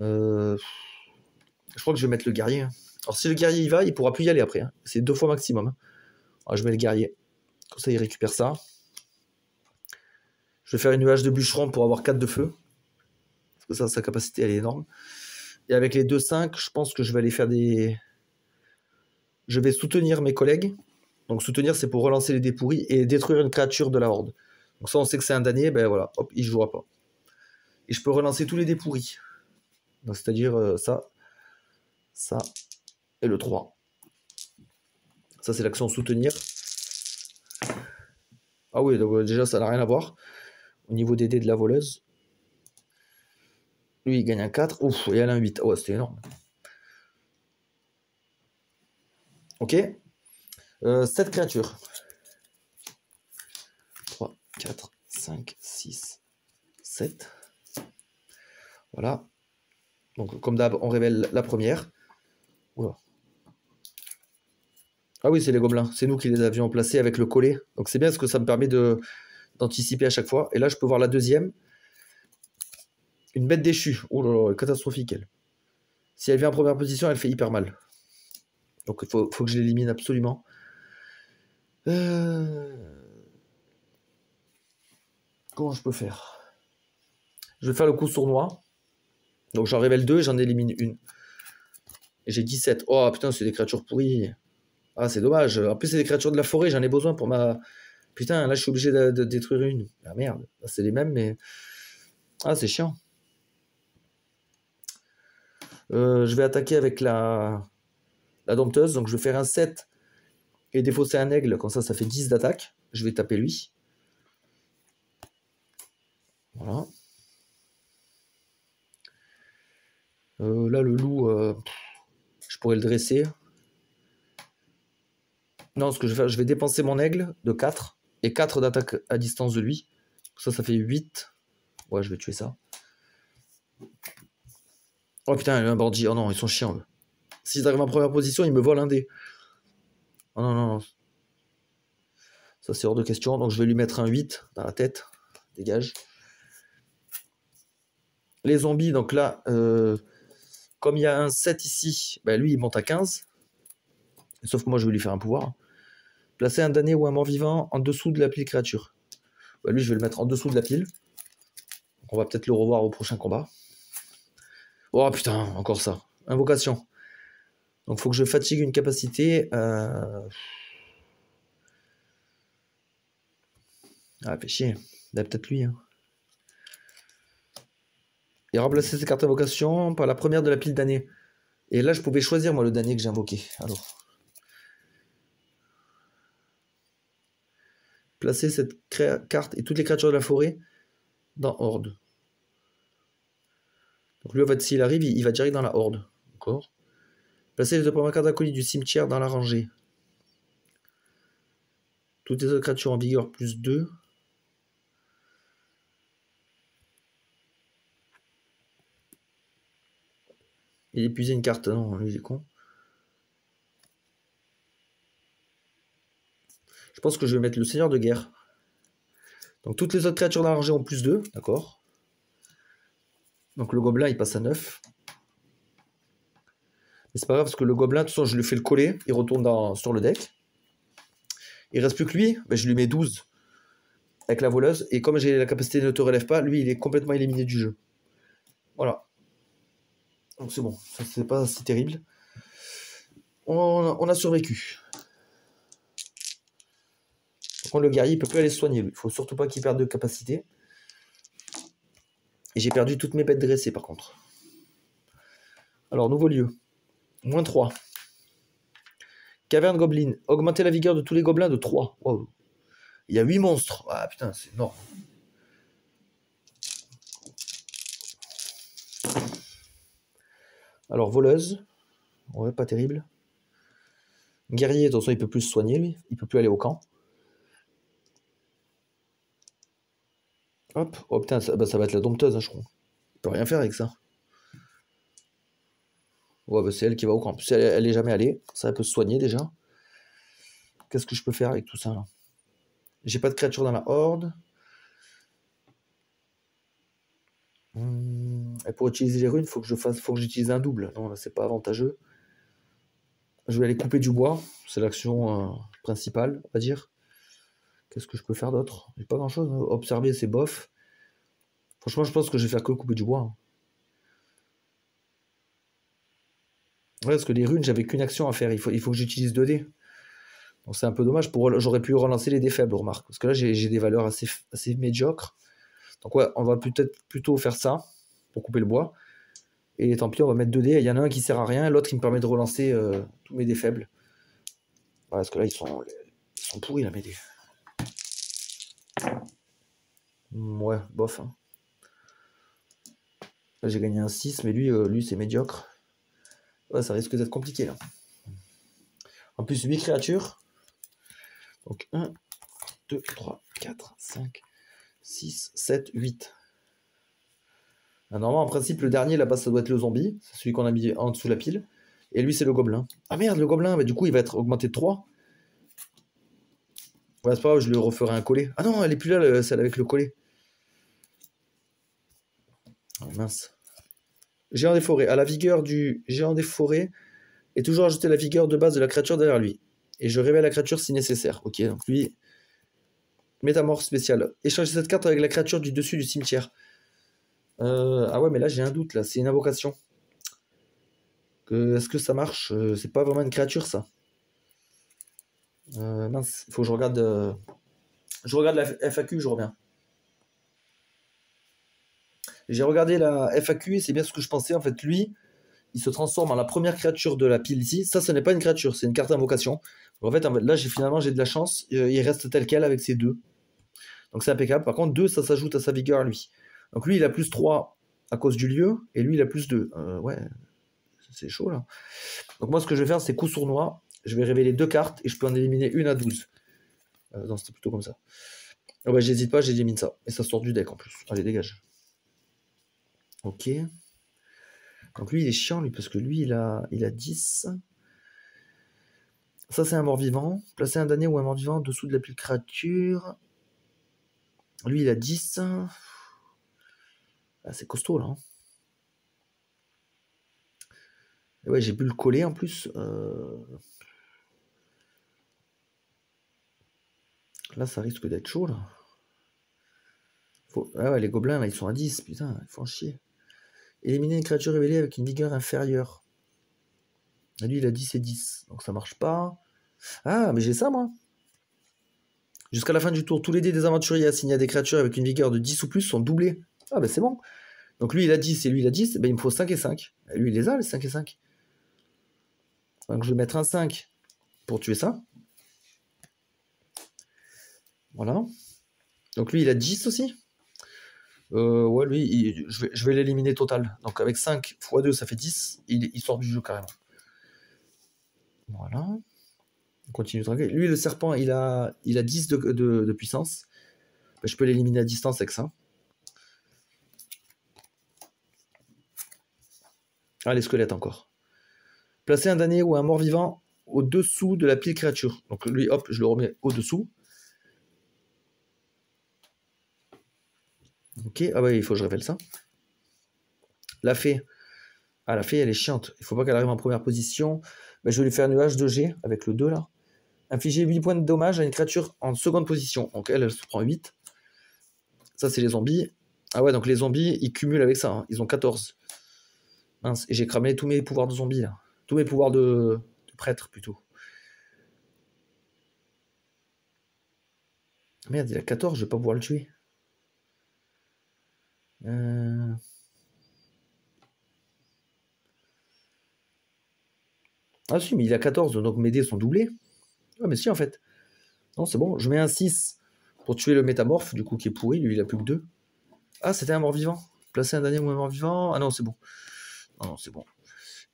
Je crois que je vais mettre le guerrier. Alors si le guerrier y va, il pourra plus y aller après. Hein. C'est 2 fois maximum. Alors, je mets le guerrier. Comme ça, il récupère ça. Je vais faire une nuage de bûcheron pour avoir 4 de feu. Parce que ça, sa capacité, elle est énorme. Et avec les 2-5, je pense que je vais aller faire des... Je vais soutenir mes collègues. Donc soutenir, c'est pour relancer les dés pourris et détruire une créature de la horde. Donc ça, on sait que c'est un damné, ben voilà, hop, il jouera pas. Et je peux relancer tous les dés pourris. C'est-à-dire ça, ça et le 3. Ça, c'est l'action soutenir. Ah oui, donc déjà, ça n'a rien à voir. Au niveau des dés de la voleuse. Lui, il gagne un 4. Ouf, et elle a un 8. Oh, c'était énorme. Ok. 7 créatures. 3, 4, 5, 6, 7. Voilà. Donc, comme d'hab, on révèle la première. Oula. Ah oui, c'est les gobelins. C'est nous qui les avions placés avec le collet. Donc, c'est bien parce que ça me permet d'anticiper à chaque fois. Et là, je peux voir la deuxième. Une bête déchue. Oh là là, catastrophique, elle. Si elle vient en première position, elle fait hyper mal. Donc, il faut que je l'élimine absolument. Comment je peux faire? Je vais faire le coup sournois. Donc j'en révèle 2, j'en élimine une. Et j'ai 17. Oh putain, c'est des créatures pourries. Ah, c'est dommage. En plus, c'est des créatures de la forêt, j'en ai besoin pour ma... Putain, là, je suis obligé de détruire une. Ah merde, c'est les mêmes, mais... Ah, c'est chiant. Je vais attaquer avec la dompteuse, donc je vais faire un 7 et défausser un aigle, comme ça fait 10 d'attaque. Je vais taper lui. Voilà. Là, le loup, je pourrais le dresser. Non, ce que je vais faire, je vais dépenser mon aigle de 4 et 4 d'attaque à distance de lui. Ça fait 8. Ouais, je vais tuer ça. Oh putain, il y a un bandit. Oh non, ils sont chiants. S'ils arrivent en première position, ils me volent un dé. Oh non, non, non. Ça, c'est hors de question. Donc, je vais lui mettre un 8 dans la tête. Dégage. Les zombies, donc là, comme il y a un 7 ici, bah, lui, il monte à 15. Sauf que moi, je vais lui faire un pouvoir. Placer un damné ou un mort-vivant en dessous de la pile créature. Bah, lui, je vais le mettre en dessous de la pile. Donc, on va peut-être le revoir au prochain combat. Oh putain, encore ça. Invocation. Donc, il faut que je fatigue une capacité. Ah, fait chier. Il a peut-être lui. Hein. Et remplacer ces cartes d'invocation par la première de la pile d'année. Et là, je pouvais choisir, moi, le damné que j'ai invoqué. Alors. Placer cette carte et toutes les créatures de la forêt dans Horde. Donc lui, en fait, s'il arrive, il va direct dans la Horde. D'accord. Placer les deux premières cartes d'acolyte du cimetière dans la rangée. Toutes les autres créatures en vigueur plus 2. Il épuisé une carte. Non, lui, il est con. Je pense que je vais mettre le seigneur de guerre. Donc toutes les autres créatures dans la rangée ont plus 2. D'accord. Donc le gobelin, il passe à 9. Mais c'est pas grave parce que le gobelin, de toute façon, je lui fais le coller. Il retourne sur le deck. Il reste plus que lui. Ben, je lui mets 12 avec la voleuse. Et comme j'ai la capacité de ne te relève pas, lui, il est complètement éliminé du jeu. Voilà. Donc c'est bon. Ça, c'est pas si terrible. On a survécu. Par contre, le guerrier, il peut plus aller se soigner. Il faut surtout pas qu'il perde de capacité. Et j'ai perdu toutes mes bêtes dressées, par contre. Alors, nouveau lieu. Moins 3. Caverne Goblin. Augmenter la vigueur de tous les gobelins de 3. Wow. Il y a 8 monstres. Ah putain, c'est énorme. Alors, voleuse. Ouais, pas terrible. Guerrier, de toute façon, il peut plus se soigner, lui. Il peut plus aller au camp. Hop. Oh putain, ça va être la dompteuse, hein, je crois. Il peut rien faire avec ça. Ouais, bah, c'est elle qui va au camp. Si elle est jamais allée, ça peut se soigner déjà. Qu'est-ce que je peux faire avec tout ça là? J'ai pas de créature dans la horde. Et pour utiliser les runes, faut que j'utilise un double. Non, là c'est pas avantageux. Je vais aller couper du bois. C'est l'action principale, on va dire. Qu'est-ce que je peux faire d'autre? J'ai pas grand chose. Observer, c'est bof. Franchement, je pense que je vais faire que couper du bois. Hein. Ouais, parce que les runes, j'avais qu'une action à faire. Il faut que j'utilise 2 dés. Donc c'est un peu dommage. J'aurais pu relancer les dés faibles, remarque. Parce que là, j'ai des valeurs assez médiocres. Donc ouais, on va peut-être plutôt faire ça pour couper le bois. Et tant pis, on va mettre 2 dés. Il y en a un qui sert à rien, l'autre qui me permet de relancer tous mes dés faibles. Ouais, parce que là, ils sont pourris, là, mes dés. Ouais, bof. Hein. Là, j'ai gagné un 6, mais lui c'est médiocre. Ouais, ça risque d'être compliqué, là. En plus, 8 créatures. Donc 1, 2, 3, 4, 5, 6, 7, 8. Normalement, en principe, le dernier là-bas, ça doit être le zombie. C'est celui qu'on a mis en dessous de la pile. Et lui, c'est le gobelin. Ah merde, le gobelin, bah, du coup, il va être augmenté de 3. Ouais, c'est pas grave, je lui referai un collet. Ah non, elle est plus là, celle avec le collet. Oh, mince. Géant des forêts. À la vigueur du géant des forêts, et toujours ajouter la vigueur de base de la créature derrière lui. Et je révèle la créature si nécessaire. Ok, donc lui, métamorphe spéciale. Échanger cette carte avec la créature du dessus du cimetière. Ah ouais, mais là j'ai un doute, là. C'est une invocation. Est-ce que ça marche? C'est pas vraiment une créature, ça. Mince, il faut que je regarde. Je regarde la FAQ, je reviens. J'ai regardé la FAQ et c'est bien ce que je pensais. En fait, lui, il se transforme en la première créature de la pile ici. Ça, ce n'est pas une créature, c'est une carte d'invocation. En fait, là, finalement, j'ai de la chance. Il reste tel quel avec ces deux. Donc c'est impeccable. Par contre, 2, ça s'ajoute à sa vigueur, lui. Donc lui, il a plus 3 à cause du lieu, et lui, il a plus 2. Ouais, c'est chaud, là. Donc moi, ce que je vais faire, c'est coup sournois. Je vais révéler 2 cartes, et je peux en éliminer une à 12. Non, c'était plutôt comme ça. Oh bah, j'hésite pas, j'élimine ça. Et ça sort du deck, en plus. Allez, dégage. Ok. Donc lui, il est chiant, lui, parce que lui, il a 10. Ça, c'est un mort-vivant. Placer un damné ou un mort-vivant en dessous de la pile créature. Lui, il a 10. Ah, c'est costaud, là. Hein. Et ouais, j'ai pu le coller, en plus. Là, ça risque d'être chaud, là. Ah ouais, les gobelins, là, ils sont à 10. Putain, ils font chier. Éliminer une créature révélée avec une vigueur inférieure. Et lui, il a 10 et 10. Donc ça marche pas. Ah, mais j'ai ça, moi. Jusqu'à la fin du tour, tous les dés des aventuriers assignés à des créatures avec une vigueur de 10 ou plus sont doublés. Ah, bah c'est bon. Donc lui, il a 10 et lui, il a 10. Ben, il me faut 5 et 5. Et lui, il les a, les 5 et 5. Donc je vais mettre un 5 pour tuer ça. Voilà. Donc lui, il a 10 aussi. Ouais, lui, je vais l'éliminer total. Donc avec 5 x 2, ça fait 10. Il sort du jeu carrément. Voilà. On continue de traquer. Lui, le serpent, il a 10 de puissance. Ben, je peux l'éliminer à distance avec ça. Ah, les squelettes encore. Placer un damné ou un mort-vivant au-dessous de la pile créature. Donc lui, hop, je le remets au-dessous. Ok, ah ouais, il faut que je révèle ça. La fée. Ah, la fée, elle est chiante. Il faut pas qu'elle arrive en première position. Ben, je vais lui faire un nuage de G avec le 2 là. Infliger 8 points de dommage à une créature en seconde position. Donc elle se prend 8. Ça, c'est les zombies. Ah ouais, donc les zombies, ils cumulent avec ça. Hein. Ils ont 14. Mince, et j'ai cramé tous mes pouvoirs de zombies là. Tous mes pouvoirs de prêtre plutôt. Merde, il a 14, je vais pas pouvoir le tuer. Ah si, mais il a 14, donc mes dés sont doublés. Ouais, mais si, en fait. Non, c'est bon. Je mets un 6 pour tuer le métamorphe, du coup, qui est pourri. Lui, il a plus que 2. Ah, c'était un mort-vivant. Placer un dernier ou un mort-vivant. Ah non, c'est bon. Non, c'est bon.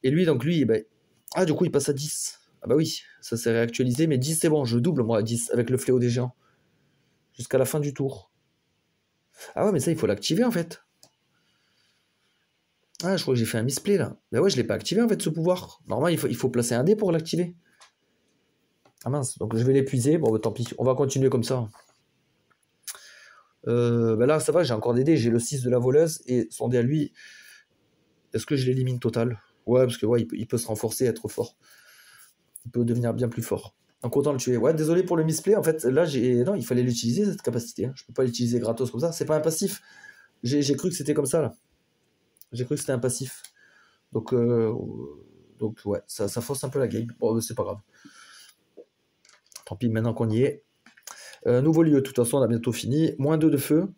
Et lui, donc lui, ben... ah, du coup, il passe à 10. Ah bah oui, ça s'est réactualisé, mais 10, c'est bon. Je double, moi, à 10, avec le fléau des géants. Jusqu'à la fin du tour. Ah ouais, mais ça, il faut l'activer, en fait. Ah, je crois que j'ai fait un misplay, là. Bah ouais, je l'ai pas activé, en fait, ce pouvoir. Normalement, il faut placer un dé pour l'activer. Ah mince, donc je vais l'épuiser. Bon, bah, tant pis, on va continuer comme ça. Bah là, ça va, j'ai encore des dés. J'ai le 6 de la voleuse et son dé à lui. Est-ce que je l'élimine total? Ouais, parce que ouais, il peut se renforcer, être fort. Il peut devenir bien plus fort. Donc autant le tuer. Ouais, désolé pour le misplay. En fait, là, non, il fallait l'utiliser, cette capacité. Hein. Je peux pas l'utiliser gratos comme ça. C'est pas un passif. J'ai cru que c'était comme ça, là. J'ai cru que c'était un passif. Donc ouais, ça force un peu la game. Bon, c'est pas grave. Tant pis, maintenant qu'on y est. Nouveau lieu, de toute façon, on a bientôt fini. Moins 2 de feu.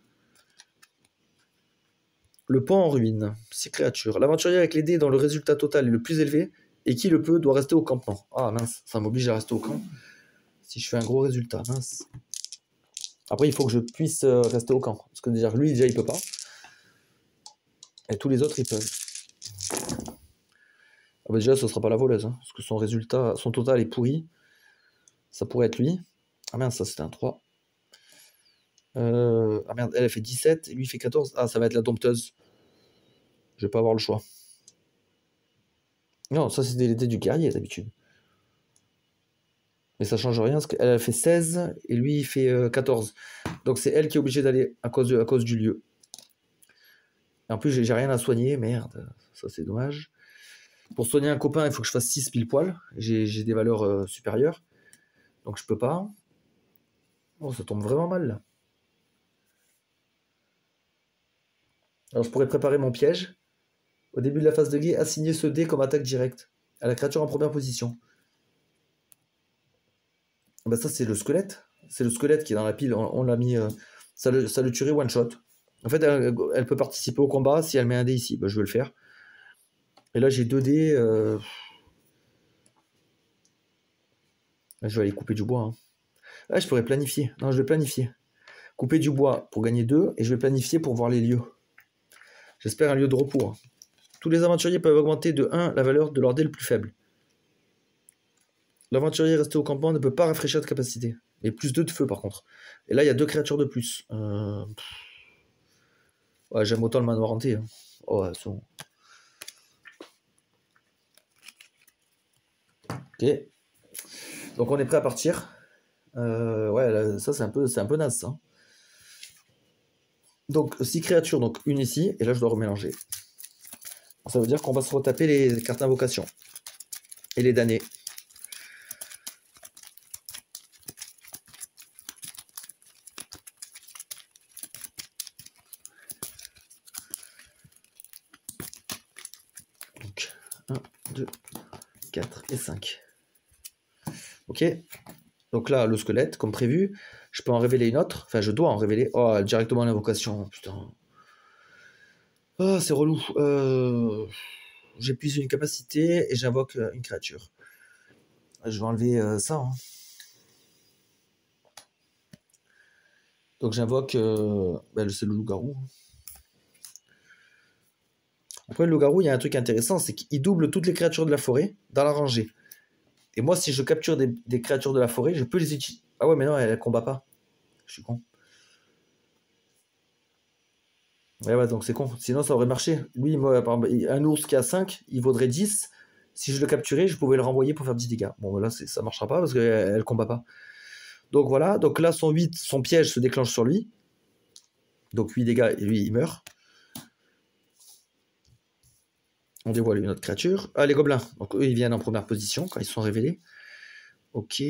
Le pont en ruine. 6 créatures. L'aventurier avec les dés dont le résultat total est le plus élevé et qui le peut doit rester au campement. Ah mince, ça m'oblige à rester au camp. Si je fais un gros résultat, mince. Après, il faut que je puisse rester au camp. Parce que déjà, lui, il peut pas. Et tous les autres, ils peuvent. Ah bah déjà, ce sera pas la voleuse. Hein, parce que son résultat, son total est pourri. Ça pourrait être lui. Ah mince, ça c'était un 3. Ah merde, elle fait 17 et lui il fait 14. Ah, ça va être la dompteuse. Je vais pas avoir le choix. Non, ça c'est les dés du guerrier d'habitude. Mais ça change rien, parce qu'elle fait 16 et lui il fait 14. Donc c'est elle qui est obligée d'aller à cause du lieu. Et en plus j'ai rien à soigner, merde, ça c'est dommage. Pour soigner un copain, il faut que je fasse 6 pile poil. J'ai des valeurs supérieures. Donc je peux pas. Oh, ça tombe vraiment mal là. Alors je pourrais préparer mon piège. Au début de la phase de guet, assigner ce dé comme attaque directe à la créature en première position. Bah ça c'est le squelette. C'est le squelette qui est dans la pile. On l'a mis. Ça le tuerait one shot. En fait, elle peut participer au combat si elle met un dé ici. Bah, je vais le faire. Et là j'ai 2 dés. Je vais aller couper du bois. Hein. Ah, je pourrais planifier. Non, je vais planifier. Couper du bois pour gagner 2. Et je vais planifier pour voir les lieux. J'espère un lieu de repos. Hein. Tous les aventuriers peuvent augmenter de 1 la valeur de leur dé le plus faible. L'aventurier resté au campement ne peut pas rafraîchir de capacité. Et plus 2 de feu par contre. Et là, il y a 2 créatures de plus. Ouais, j'aime autant le manoir hanté. Hein. Oh, ouais, c'est bon. Ok. Donc on est prêt à partir. Ouais, là, ça c'est un peu naze ça. Donc 6 créatures, donc une ici, et là je dois remélanger. Ça veut dire qu'on va se retaper les cartes d'invocation. Et les damnés. Donc 1, 2, 4 et 5. Ok. Donc là, le squelette, comme prévu. Je peux en révéler une autre. Enfin, je dois en révéler. Oh, directement l'invocation. Putain. Oh, c'est relou. J'épuise une capacité et j'invoque une créature. Je vais enlever ça. Hein. Donc j'invoque... c'est le loup-garou. Après, le loup-garou, il y a un truc intéressant, c'est qu'il double toutes les créatures de la forêt dans la rangée. Et moi, si je capture des créatures de la forêt, je peux les utiliser. Ah ouais, mais non, elle combat pas. Je suis con. Ouais, donc c'est con. Sinon, ça aurait marché. Lui, moi, par exemple, un ours qui a 5, il vaudrait 10. Si je le capturais, je pouvais le renvoyer pour faire 10 dégâts. Bon, là, ça marchera pas parce qu'elle combat pas. Donc voilà. Donc là, son piège se déclenche sur lui. Donc 8 dégâts et lui, il meurt. On dévoile une autre créature. Ah, les gobelins. Donc eux, ils viennent en première position quand ils sont révélés. Ok.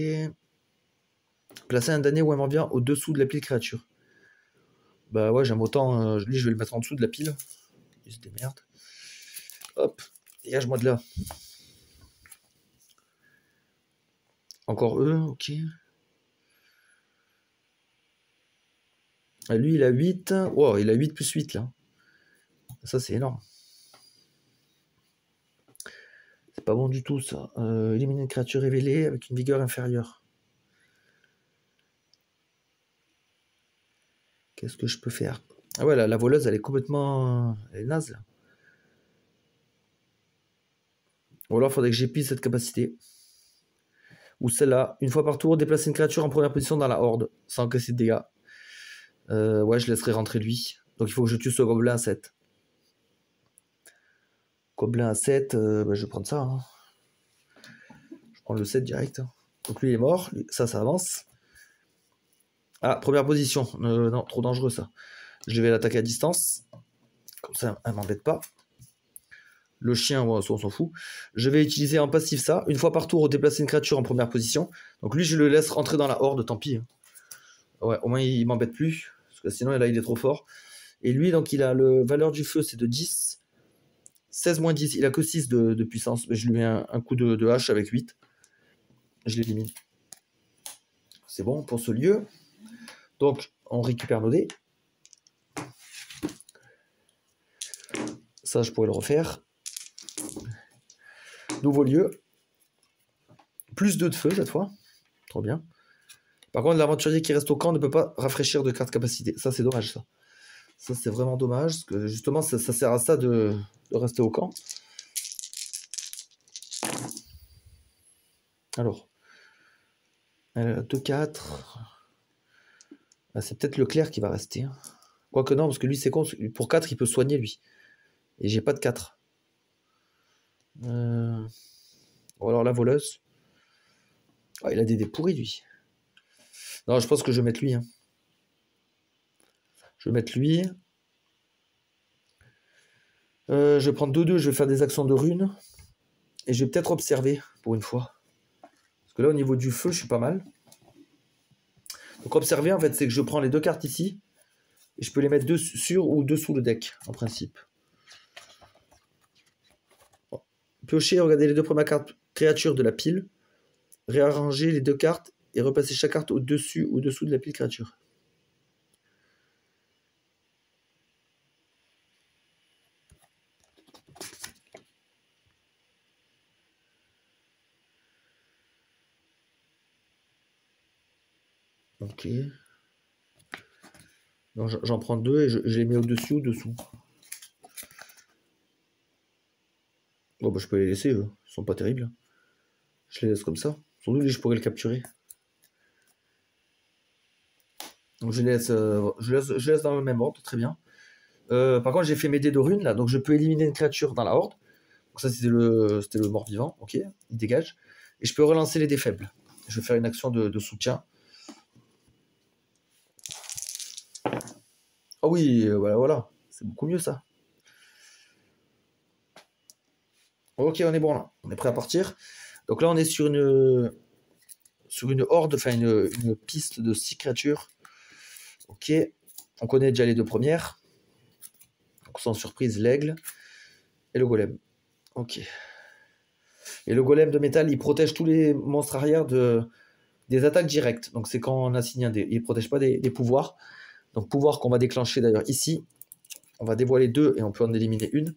Placer un damné ou un mendiant au-dessous de la pile créature. Bah ouais, j'aime autant. Lui, je vais le mettre en dessous de la pile. Il se démerde. Hop. Dégage-moi de là. Encore eux, ok. Lui, il a 8. Wow, il a 8 plus 8 là. Ça, c'est énorme. C'est pas bon du tout ça. Éliminer une créature révélée avec une vigueur inférieure. Qu'est-ce que je peux faire? Ah ouais, la voleuse, elle est complètement... Elle est naze là. Ou alors, il faudrait que j'épuise cette capacité. Ou celle-là. Une fois par tour, déplacer une créature en première position dans la horde, sans encaisser de dégâts. Ouais, je laisserai rentrer lui. Donc il faut que je tue ce gobelin à 7. Gobelin à 7, je vais prendre ça. Hein. Je prends le 7 direct. Donc lui il est mort, ça avance. Ah, première position. Non, trop dangereux ça. Je vais l'attaquer à distance. Comme ça, elle m'embête pas. Le chien, bon, on s'en fout. Je vais utiliser en passif ça. Une fois par tour, déplacer une créature en première position. Donc lui, je le laisse rentrer dans la horde, tant pis. Ouais, au moins il m'embête plus. Parce que sinon, là, il est trop fort. Et lui, donc, il a le valeur du feu, c'est de 10. 16 moins 10, il a que 6 de puissance. Mais je lui mets un coup de hache avec 8. Je l'élimine. C'est bon pour ce lieu. Donc, on récupère nos dés. Ça, je pourrais le refaire. Nouveau lieu. Plus 2 de feu cette fois. Trop bien. Par contre, l'aventurier qui reste au camp ne peut pas rafraîchir de carte capacité. Ça, c'est dommage, ça. Ça, c'est vraiment dommage. Parce que justement, ça sert à ça de rester au camp. Alors. 2, 4. Ah, c'est peut-être le clerc qui va rester. Hein. Quoique non, parce que lui, c'est con. Pour 4, il peut soigner, lui. Et j'ai pas de 4. Ou alors la voleuse. Oh, il a des dés pourris, lui. Non, je pense que je vais mettre lui. Hein. Je vais mettre lui. Je vais prendre 2-2, je vais faire des actions de runes. Et je vais peut-être observer, pour une fois. Parce que là, au niveau du feu, je suis pas mal. Donc observer, en fait, c'est que je prends les 2 cartes ici. Et je peux les mettre sur ou dessous le deck, en principe. Bon. Piocher, regardez les deux premières cartes créatures de la pile. Réarranger les deux cartes et repasser chaque carte au-dessus ou dessous de la pile créature. Ok. J'en prends deux et je les mets au-dessus ou dessous. Bon, bah, je peux les laisser, eux. Ils sont pas terribles. Je les laisse comme ça. Surtout, lui, je pourrais le capturer. Donc, je laisse dans le même ordre, très bien. Par contre, j'ai fait mes dés de runes, là. Donc, je peux éliminer une créature dans la horde. Donc, ça, c'était le mort-vivant. Ok, il dégage. Et je peux relancer les dés faibles. Je vais faire une action de soutien. Ah oui, voilà. C'est beaucoup mieux, ça. Ok, on est bon, là. On est prêt à partir. Donc là, on est sur une horde, enfin une piste de 6 créatures. Ok, on connaît déjà les deux premières. Donc sans surprise, l'aigle et le golem. Ok. Et le golem de métal, il protège tous les monstres arrière des attaques directes. Donc c'est quand on assigne un dé. Il ne protège pas des pouvoirs. Donc pouvoir qu'on va déclencher d'ailleurs ici. On va dévoiler 2 et on peut en éliminer une.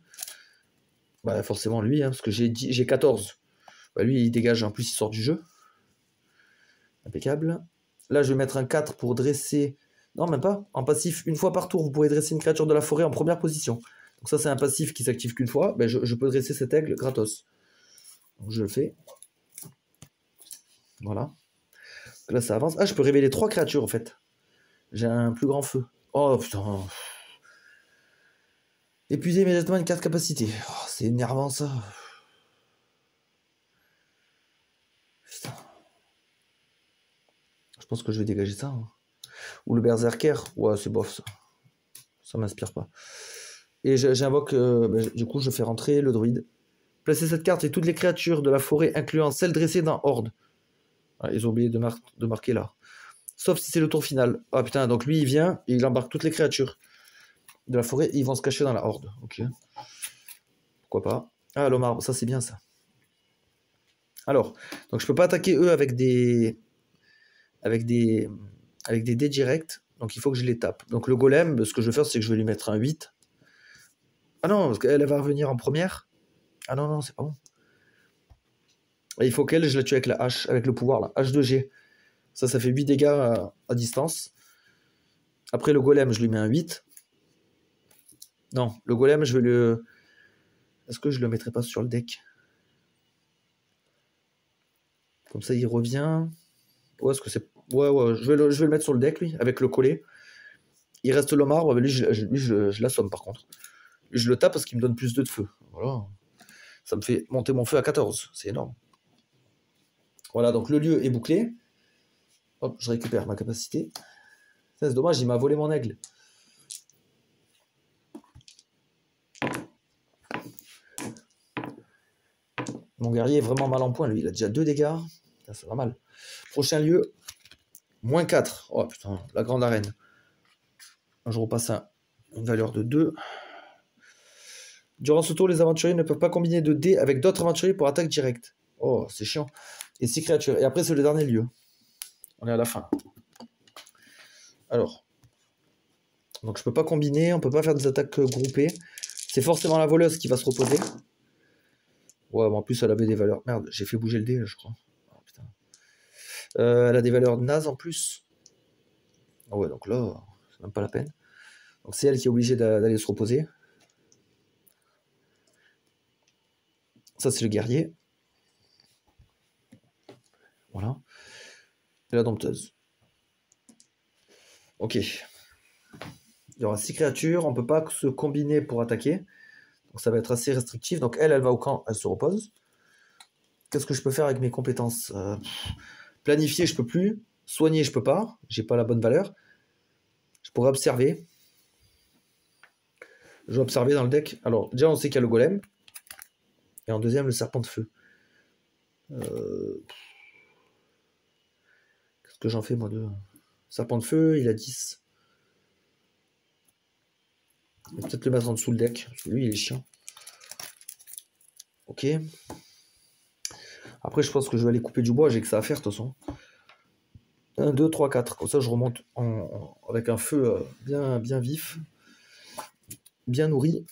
Bah forcément lui, hein, parce que j'ai 14. Bah, lui, il dégage, en plus il sort du jeu. Impeccable. Là, je vais mettre un 4 pour dresser... Non, même pas. En passif, une fois par tour, vous pourrez dresser une créature de la forêt en première position. Donc ça, c'est un passif qui s'active qu'une fois. Ben, je peux dresser cet aigle gratos. Donc je le fais. Voilà. Là, ça avance. Ah, je peux révéler 3 créatures, en fait. J'ai un plus grand feu. Oh, putain. Épuiser immédiatement une carte capacité. Oh, c'est énervant, ça. Putain. Je pense que je vais dégager ça. Hein. Ou le berserker. Ouais, c'est bof, ça. Ça m'inspire pas. Et j'invoque... du coup, je fais rentrer le druide. Placez cette carte et toutes les créatures de la forêt, incluant celles dressées dans Horde. Ah, ils ont oublié de marquer là. Sauf si c'est le tour final. Ah putain, donc lui il vient et il embarque toutes les créatures de la forêt et ils vont se cacher dans la Horde. Ok. Pourquoi pas. Ah, l'homme arbre, ça c'est bien ça. Alors, donc je peux pas attaquer eux avec des dés directs. Donc il faut que je les tape. Donc le golem, ce que je vais faire, c'est que je vais lui mettre un 8. Ah non, parce qu'elle va revenir en première. Ah non, non, c'est pas bon. Et il faut qu'elle, je la tue avec la hache, avec le pouvoir là. H2G. Ça fait 8 dégâts à distance. Après le golem, je lui mets un 8. Non, le golem, je vais le... Est-ce que je le mettrai pas sur le deck? Comme ça, il revient. Ouais, est-ce que c'est... Ouais, je vais le mettre sur le deck, lui, avec le collet. Il reste l'homme arbre, mais lui, je l'assomme, par contre. Lui, je le tape parce qu'il me donne plus de feu. Voilà. Ça me fait monter mon feu à 14. C'est énorme. Voilà, donc le lieu est bouclé. Hop, je récupère ma capacité. C'est dommage, il m'a volé mon aigle. Mon guerrier est vraiment mal en point, lui. Il a déjà 2 dégâts. Ça va mal. Prochain lieu, moins 4. Oh putain, la grande arène. Je repasse une valeur de 2. Durant ce tour, les aventuriers ne peuvent pas combiner de dés avec d'autres aventuriers pour attaque directe. Oh, c'est chiant. Et 6 créatures. Et après, c'est le dernier lieu. On est à la fin. Alors. Donc, je peux pas combiner. On peut pas faire des attaques groupées. C'est forcément la voleuse qui va se reposer. Ouais, bon, en plus, elle avait des valeurs... Merde, j'ai fait bouger le dé, là, je crois. Oh, putain. Elle a des valeurs nazes en plus. Ah ouais, donc là, c'est même pas la peine. Donc, c'est elle qui est obligée d'aller se reposer. Ça, c'est le guerrier. Voilà. Et la dompteuse. Ok. Il y aura 6 créatures. On ne peut pas se combiner pour attaquer. Donc ça va être assez restrictif. Donc elle va au camp. Elle se repose. Qu'est-ce que je peux faire avec mes compétences? Planifier, je peux plus. Soigner, je peux pas. J'ai pas la bonne valeur. Je pourrais observer. Je vais observer dans le deck. Alors, déjà, on sait qu'il y a le golem. Et en deuxième, le serpent de feu. Qu'est-ce que j'en fais, moi, de serpent de feu, il a 10. Je vais peut-être le mettre en dessous le deck, parce que lui, il est chiant. Ok. Après, je pense que je vais aller couper du bois, j'ai que ça à faire, de toute façon. 1, 2, 3, 4. Comme ça, je remonte avec un feu bien vif, bien nourri.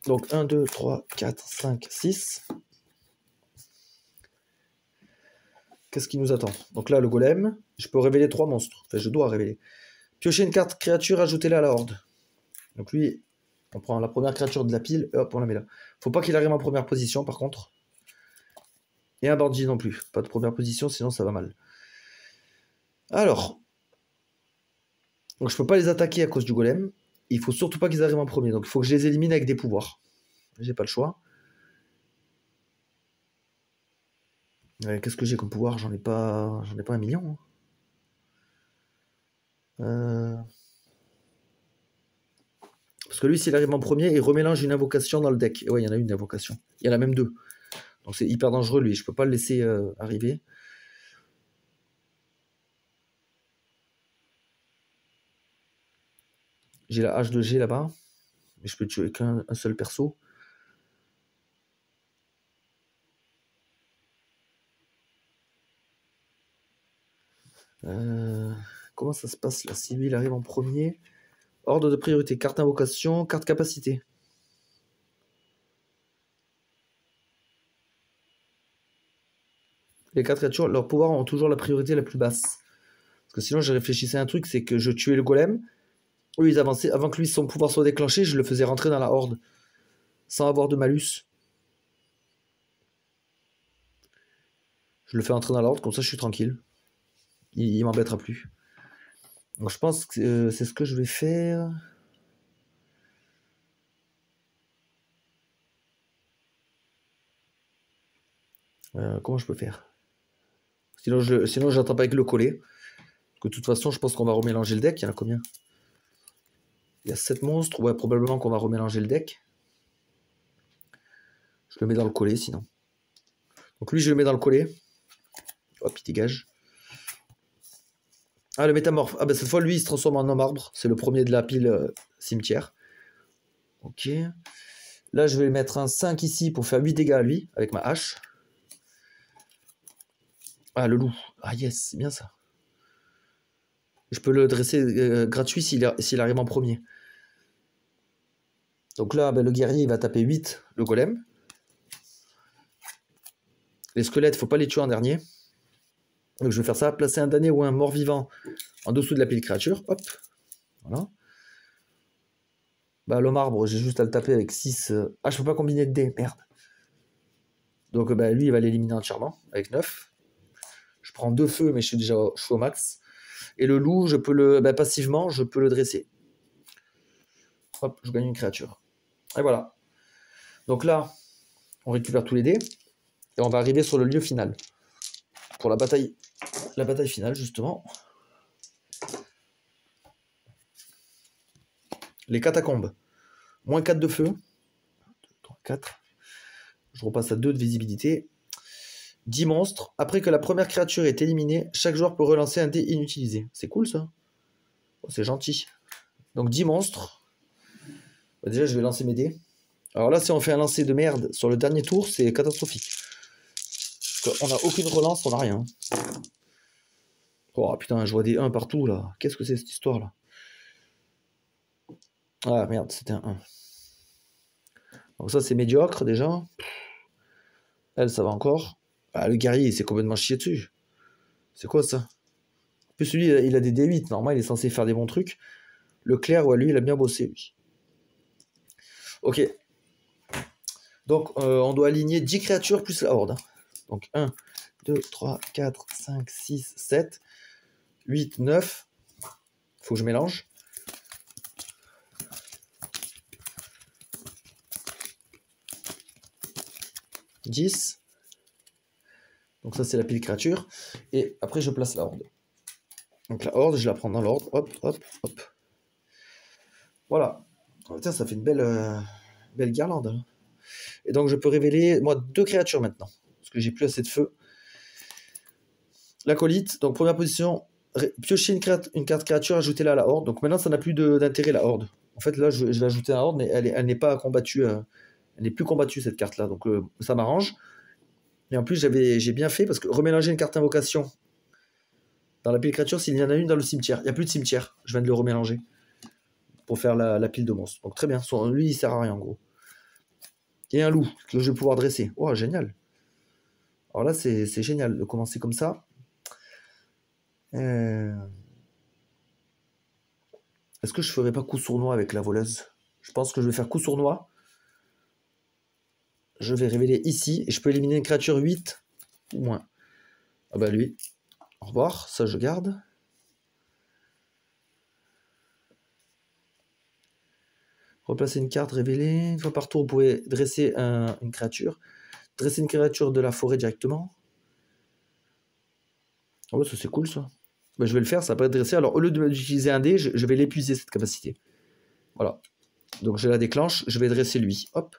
Donc 1, 2, 3, 4, 5, 6. Qu'est-ce qui nous attend? Donc là, le golem, je peux révéler 3 monstres. Enfin, je dois révéler. Piocher une carte créature, ajoutez-la à la horde. Donc lui, on prend la première créature de la pile, et hop, on la met là. Faut pas qu'il arrive en première position, par contre. Et un bandit non plus. Pas de première position, sinon ça va mal. Alors. Donc je peux pas les attaquer à cause du golem. Il faut surtout pas qu'ils arrivent en premier. Donc il faut que je les élimine avec des pouvoirs. J'ai pas le choix. Qu'est-ce que j'ai comme pouvoir? J'en ai pas un million. Parce que lui, s'il arrive en premier, il remélange une invocation dans le deck. Et ouais, il y en a une invocation. Il y en a même 2. Donc c'est hyper dangereux, lui. Je peux pas le laisser arriver. J'ai la H2G là-bas. Mais je peux tuer qu'un seul perso. Comment ça se passe là? Si lui, il arrive en premier. Ordre de priorité. Carte invocation, carte capacité. Les 4 créatures, leurs pouvoirs ont toujours la priorité la plus basse. Parce que sinon, je réfléchissais à un truc, c'est que je tuais le golem. Eux, ils avançaient. Avant que lui, son pouvoir soit déclenché, je le faisais rentrer dans la horde. Sans avoir de malus. Je le fais rentrer dans la horde, comme ça je suis tranquille. Il m'embêtera plus. Donc je pense que c'est ce que je vais faire. Comment je peux faire? Sinon, j'attends pas avec le coller. Parce que de toute façon, je pense qu'on va remélanger le deck. Il y en a combien? Il y a 7 monstres. Ouais, probablement qu'on va remélanger le deck. Je le mets dans le collet, sinon. Donc lui, je le mets dans le collet. Hop, il dégage. Ah, le métamorphe. Ah, bah cette fois, lui, il se transforme en homme arbre. C'est le premier de la pile cimetière. Ok. Là, je vais mettre un 5 ici pour faire 8 dégâts à lui, avec ma hache. Ah, le loup. Ah, yes, c'est bien ça. Je peux le dresser gratuit s'il arrive en premier. Donc là, ben, le guerrier, il va taper 8, le golem. Les squelettes, faut pas les tuer en dernier. Donc je vais faire ça, placer un damné ou un mort-vivant en dessous de la pile créature. Hop, voilà. Bah, l'homme arbre, j'ai juste à le taper avec 6. Ah, je peux pas combiner de dés, merde. Donc bah, lui, il va l'éliminer entièrement, avec 9. Je prends 2 feux, mais je suis au max. Et le loup, je peux le passivement, je peux le dresser. Hop, je gagne une créature. Et voilà. Donc là, on récupère tous les dés. Et on va arriver sur le lieu final. Pour la bataille finale, justement. Les catacombes. Moins 4 de feu. 2, 3, 4. Je repasse à 2 de visibilité. 10 monstres. Après que la première créature est éliminée, chaque joueur peut relancer un dé inutilisé. C'est cool, ça. Oh, c'est gentil. Donc 10 monstres. Bah, déjà, je vais lancer mes dés. Alors là, si on fait un lancer de merde sur le dernier tour, c'est catastrophique. Parce qu'on n'a aucune relance, on n'a rien. Oh putain, je vois des 1 partout, là. Qu'est-ce que c'est, cette histoire-là? Ah merde, c'était un 1. Donc ça, c'est médiocre, déjà. Elle, ça va encore. Ah, le guerrier, il s'est complètement chié dessus. C'est quoi, ça? En plus, lui, il a des D8. Normalement, il est censé faire des bons trucs. Le clair, ouais, lui, il a bien bossé, lui. Ok. Donc, on doit aligner 10 créatures plus la horde. Donc, 1, 2, 3, 4, 5, 6, 7, 8, 9. Faut que je mélange. « 10. Donc ça, c'est la pile créature. Et après, je place la horde. Donc la horde, je la prends dans l'ordre. Hop, hop, hop. Voilà. Oh, tiens, ça fait une belle guirlande. Hein. Et donc, je peux révéler, moi, 2 créatures maintenant. Parce que j'ai plus assez de feu. L'acolyte. Donc, première position, piocher une carte créature, ajoutez-la à la horde. Donc maintenant, ça n'a plus d'intérêt, la horde. En fait, là, je vais ajouter un ordre, mais elle n'est pas combattue. Elle n'est plus combattue, cette carte-là. Donc, ça m'arrange. Et en plus, j'ai bien fait parce que remélanger une carte invocation dans la pile créature s'il y en a une dans le cimetière. Il n'y a plus de cimetière. Je viens de le remélanger pour faire la pile de monstres. Donc, très bien. Lui, il sert à rien, en gros. Et un loup que je vais pouvoir dresser. Oh, génial. Alors là, c'est génial de commencer comme ça. Est-ce que je ferais pas coup sournois avec la voleuse? Je pense que je vais faire coup sournois. Je vais révéler ici. Et je peux éliminer une créature 8 ou moins. Ah bah lui. Au revoir. Ça, je garde. Replacer une carte révélée. Une fois par tour, vous pouvez dresser une créature. Dresser une créature de la forêt directement. Oh, ça c'est cool ça. Bah, je vais le faire, ça va pas être dressé. Alors au lieu d'utiliser un dé, je vais l'épuiser cette capacité. Voilà. Donc je la déclenche, je vais dresser lui. Hop.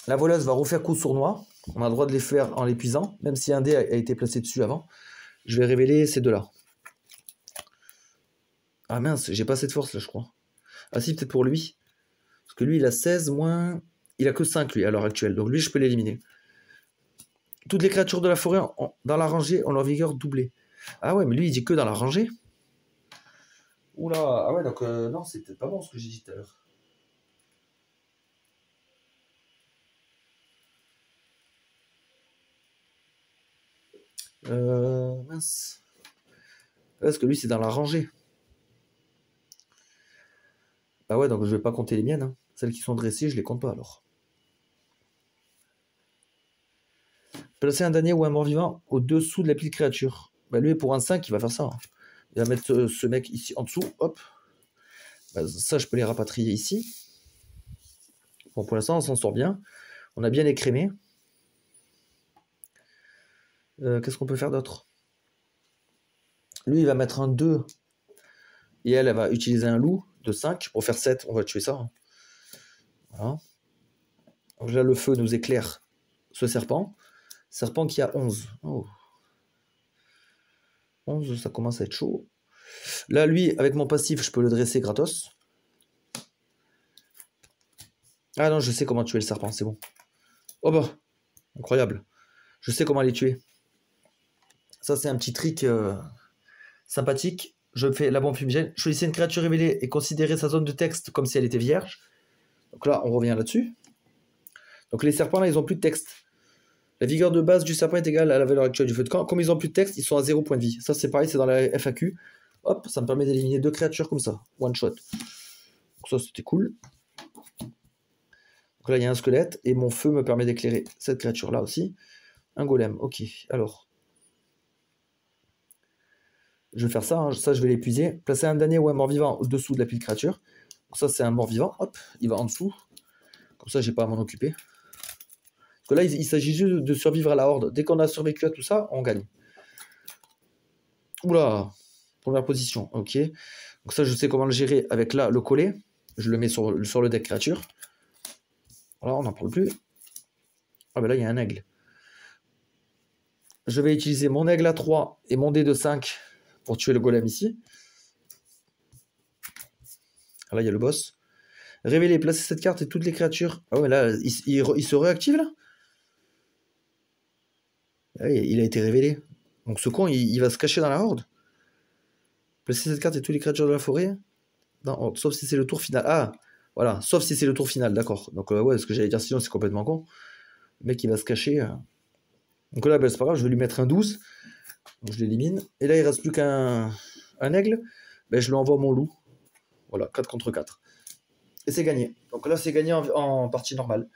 La voleuse va refaire coup sournois. On a le droit de les faire en l'épuisant, même si un dé a été placé dessus avant. Je vais révéler ces deux-là. Ah mince, j'ai pas assez de force là, je crois. Ah si, peut-être pour lui. Parce que lui, il a 16 moins... Il a que 5 lui à l'heure actuelle. Donc lui, je peux l'éliminer. Toutes les créatures de la forêt dans la rangée ont leur vigueur doublée. Ah ouais, mais lui, il dit que dans la rangée. Oula, ah ouais, donc non, c'est peut-être pas bon ce que j'ai dit tout à l'heure. Mince. Parce que lui, c'est dans la rangée. Ah ouais, donc je vais pas compter les miennes. Hein. Celles qui sont dressées, je les compte pas alors. Placer un damné ou un mort-vivant au-dessous de la pile créature. Bah lui, pour un 5, il va faire ça. Hein. Il va mettre ce mec ici en dessous. Hop. Bah, ça, je peux les rapatrier ici. Bon, pour l'instant, on s'en sort bien. On a bien écrémé. Qu'est-ce qu'on peut faire d'autre? Lui, il va mettre un 2. Et elle va utiliser un loup de 5 pour faire 7. On va tuer ça. Hein. Voilà. Donc là, le feu nous éclaire ce serpent. Serpent qui a 11. Oh. 11, ça commence à être chaud. Là, lui, avec mon passif, je peux le dresser gratos. Ah non, je sais comment tuer le serpent, c'est bon. Oh bah, incroyable. Je sais comment les tuer. Ça, c'est un petit trick sympathique. Je fais la bombe fumigène. Choisissez une créature révélée et considérez sa zone de texte comme si elle était vierge. Donc là, on revient là-dessus. Donc les serpents, là, ils n'ont plus de texte. La vigueur de base du serpent est égale à la valeur actuelle du feu de camp. Comme ils n'ont plus de texte, ils sont à 0 point de vie. Ça, c'est pareil, c'est dans la FAQ. Hop, ça me permet d'éliminer 2 créatures comme ça. One shot. Donc ça, c'était cool. Donc là, il y a un squelette. Et mon feu me permet d'éclairer cette créature-là aussi. Un golem. Ok, alors. Je vais faire ça. Hein. Ça, je vais l'épuiser. Placer un damné ou un mort-vivant au-dessous de la pile créature. Donc ça, c'est un mort-vivant. Hop, il va en dessous. Comme ça, j'ai pas à m'en occuper. Parce que là, il s'agit juste de survivre à la horde. Dès qu'on a survécu à tout ça, on gagne. Oula, première position, ok. Donc ça, je sais comment le gérer avec là, le collet. Je le mets sur le deck créature. Voilà, on n'en parle plus. Ah ben là, il y a un aigle. Je vais utiliser mon aigle à 3 et mon dé de 5 pour tuer le golem ici. Ah là, il y a le boss. Révéler, placer cette carte et toutes les créatures. Ah ouais, là, il se réactive là. Ah, il a été révélé. Donc ce con, il va se cacher dans la horde. Placer cette carte et toutes les créatures de la forêt. Non, sauf si c'est le tour final. Ah, voilà, sauf si c'est le tour final, d'accord. Donc ouais, ce que j'allais dire, sinon c'est complètement con. Le mec, il va se cacher. Donc là, ben, c'est pas grave, je vais lui mettre un 12. Donc je l'élimine. Et là, il reste plus qu'un aigle. Ben, je lui envoie mon loup. Voilà, 4 contre 4. Et c'est gagné. Donc là, c'est gagné en partie normale.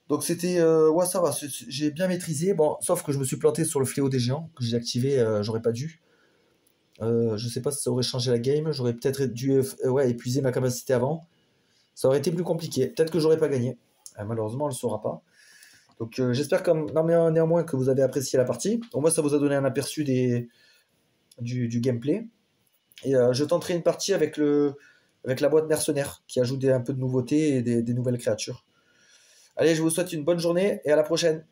Donc c'était... ouais, ça va, j'ai bien maîtrisé. Bon, sauf que je me suis planté sur le fléau des géants, que j'ai activé, j'aurais pas dû. Je sais pas si ça aurait changé la game. J'aurais peut-être dû épuiser ma capacité avant. Ça aurait été plus compliqué. Peut-être que j'aurais pas gagné. Malheureusement, on ne le saura pas. Donc j'espère néanmoins que vous avez apprécié la partie. Au moins, ça vous a donné un aperçu du gameplay. Et je tenterai une partie avec la boîte mercenaire qui ajoute un peu de nouveautés et des nouvelles créatures. Allez, je vous souhaite une bonne journée et à la prochaine.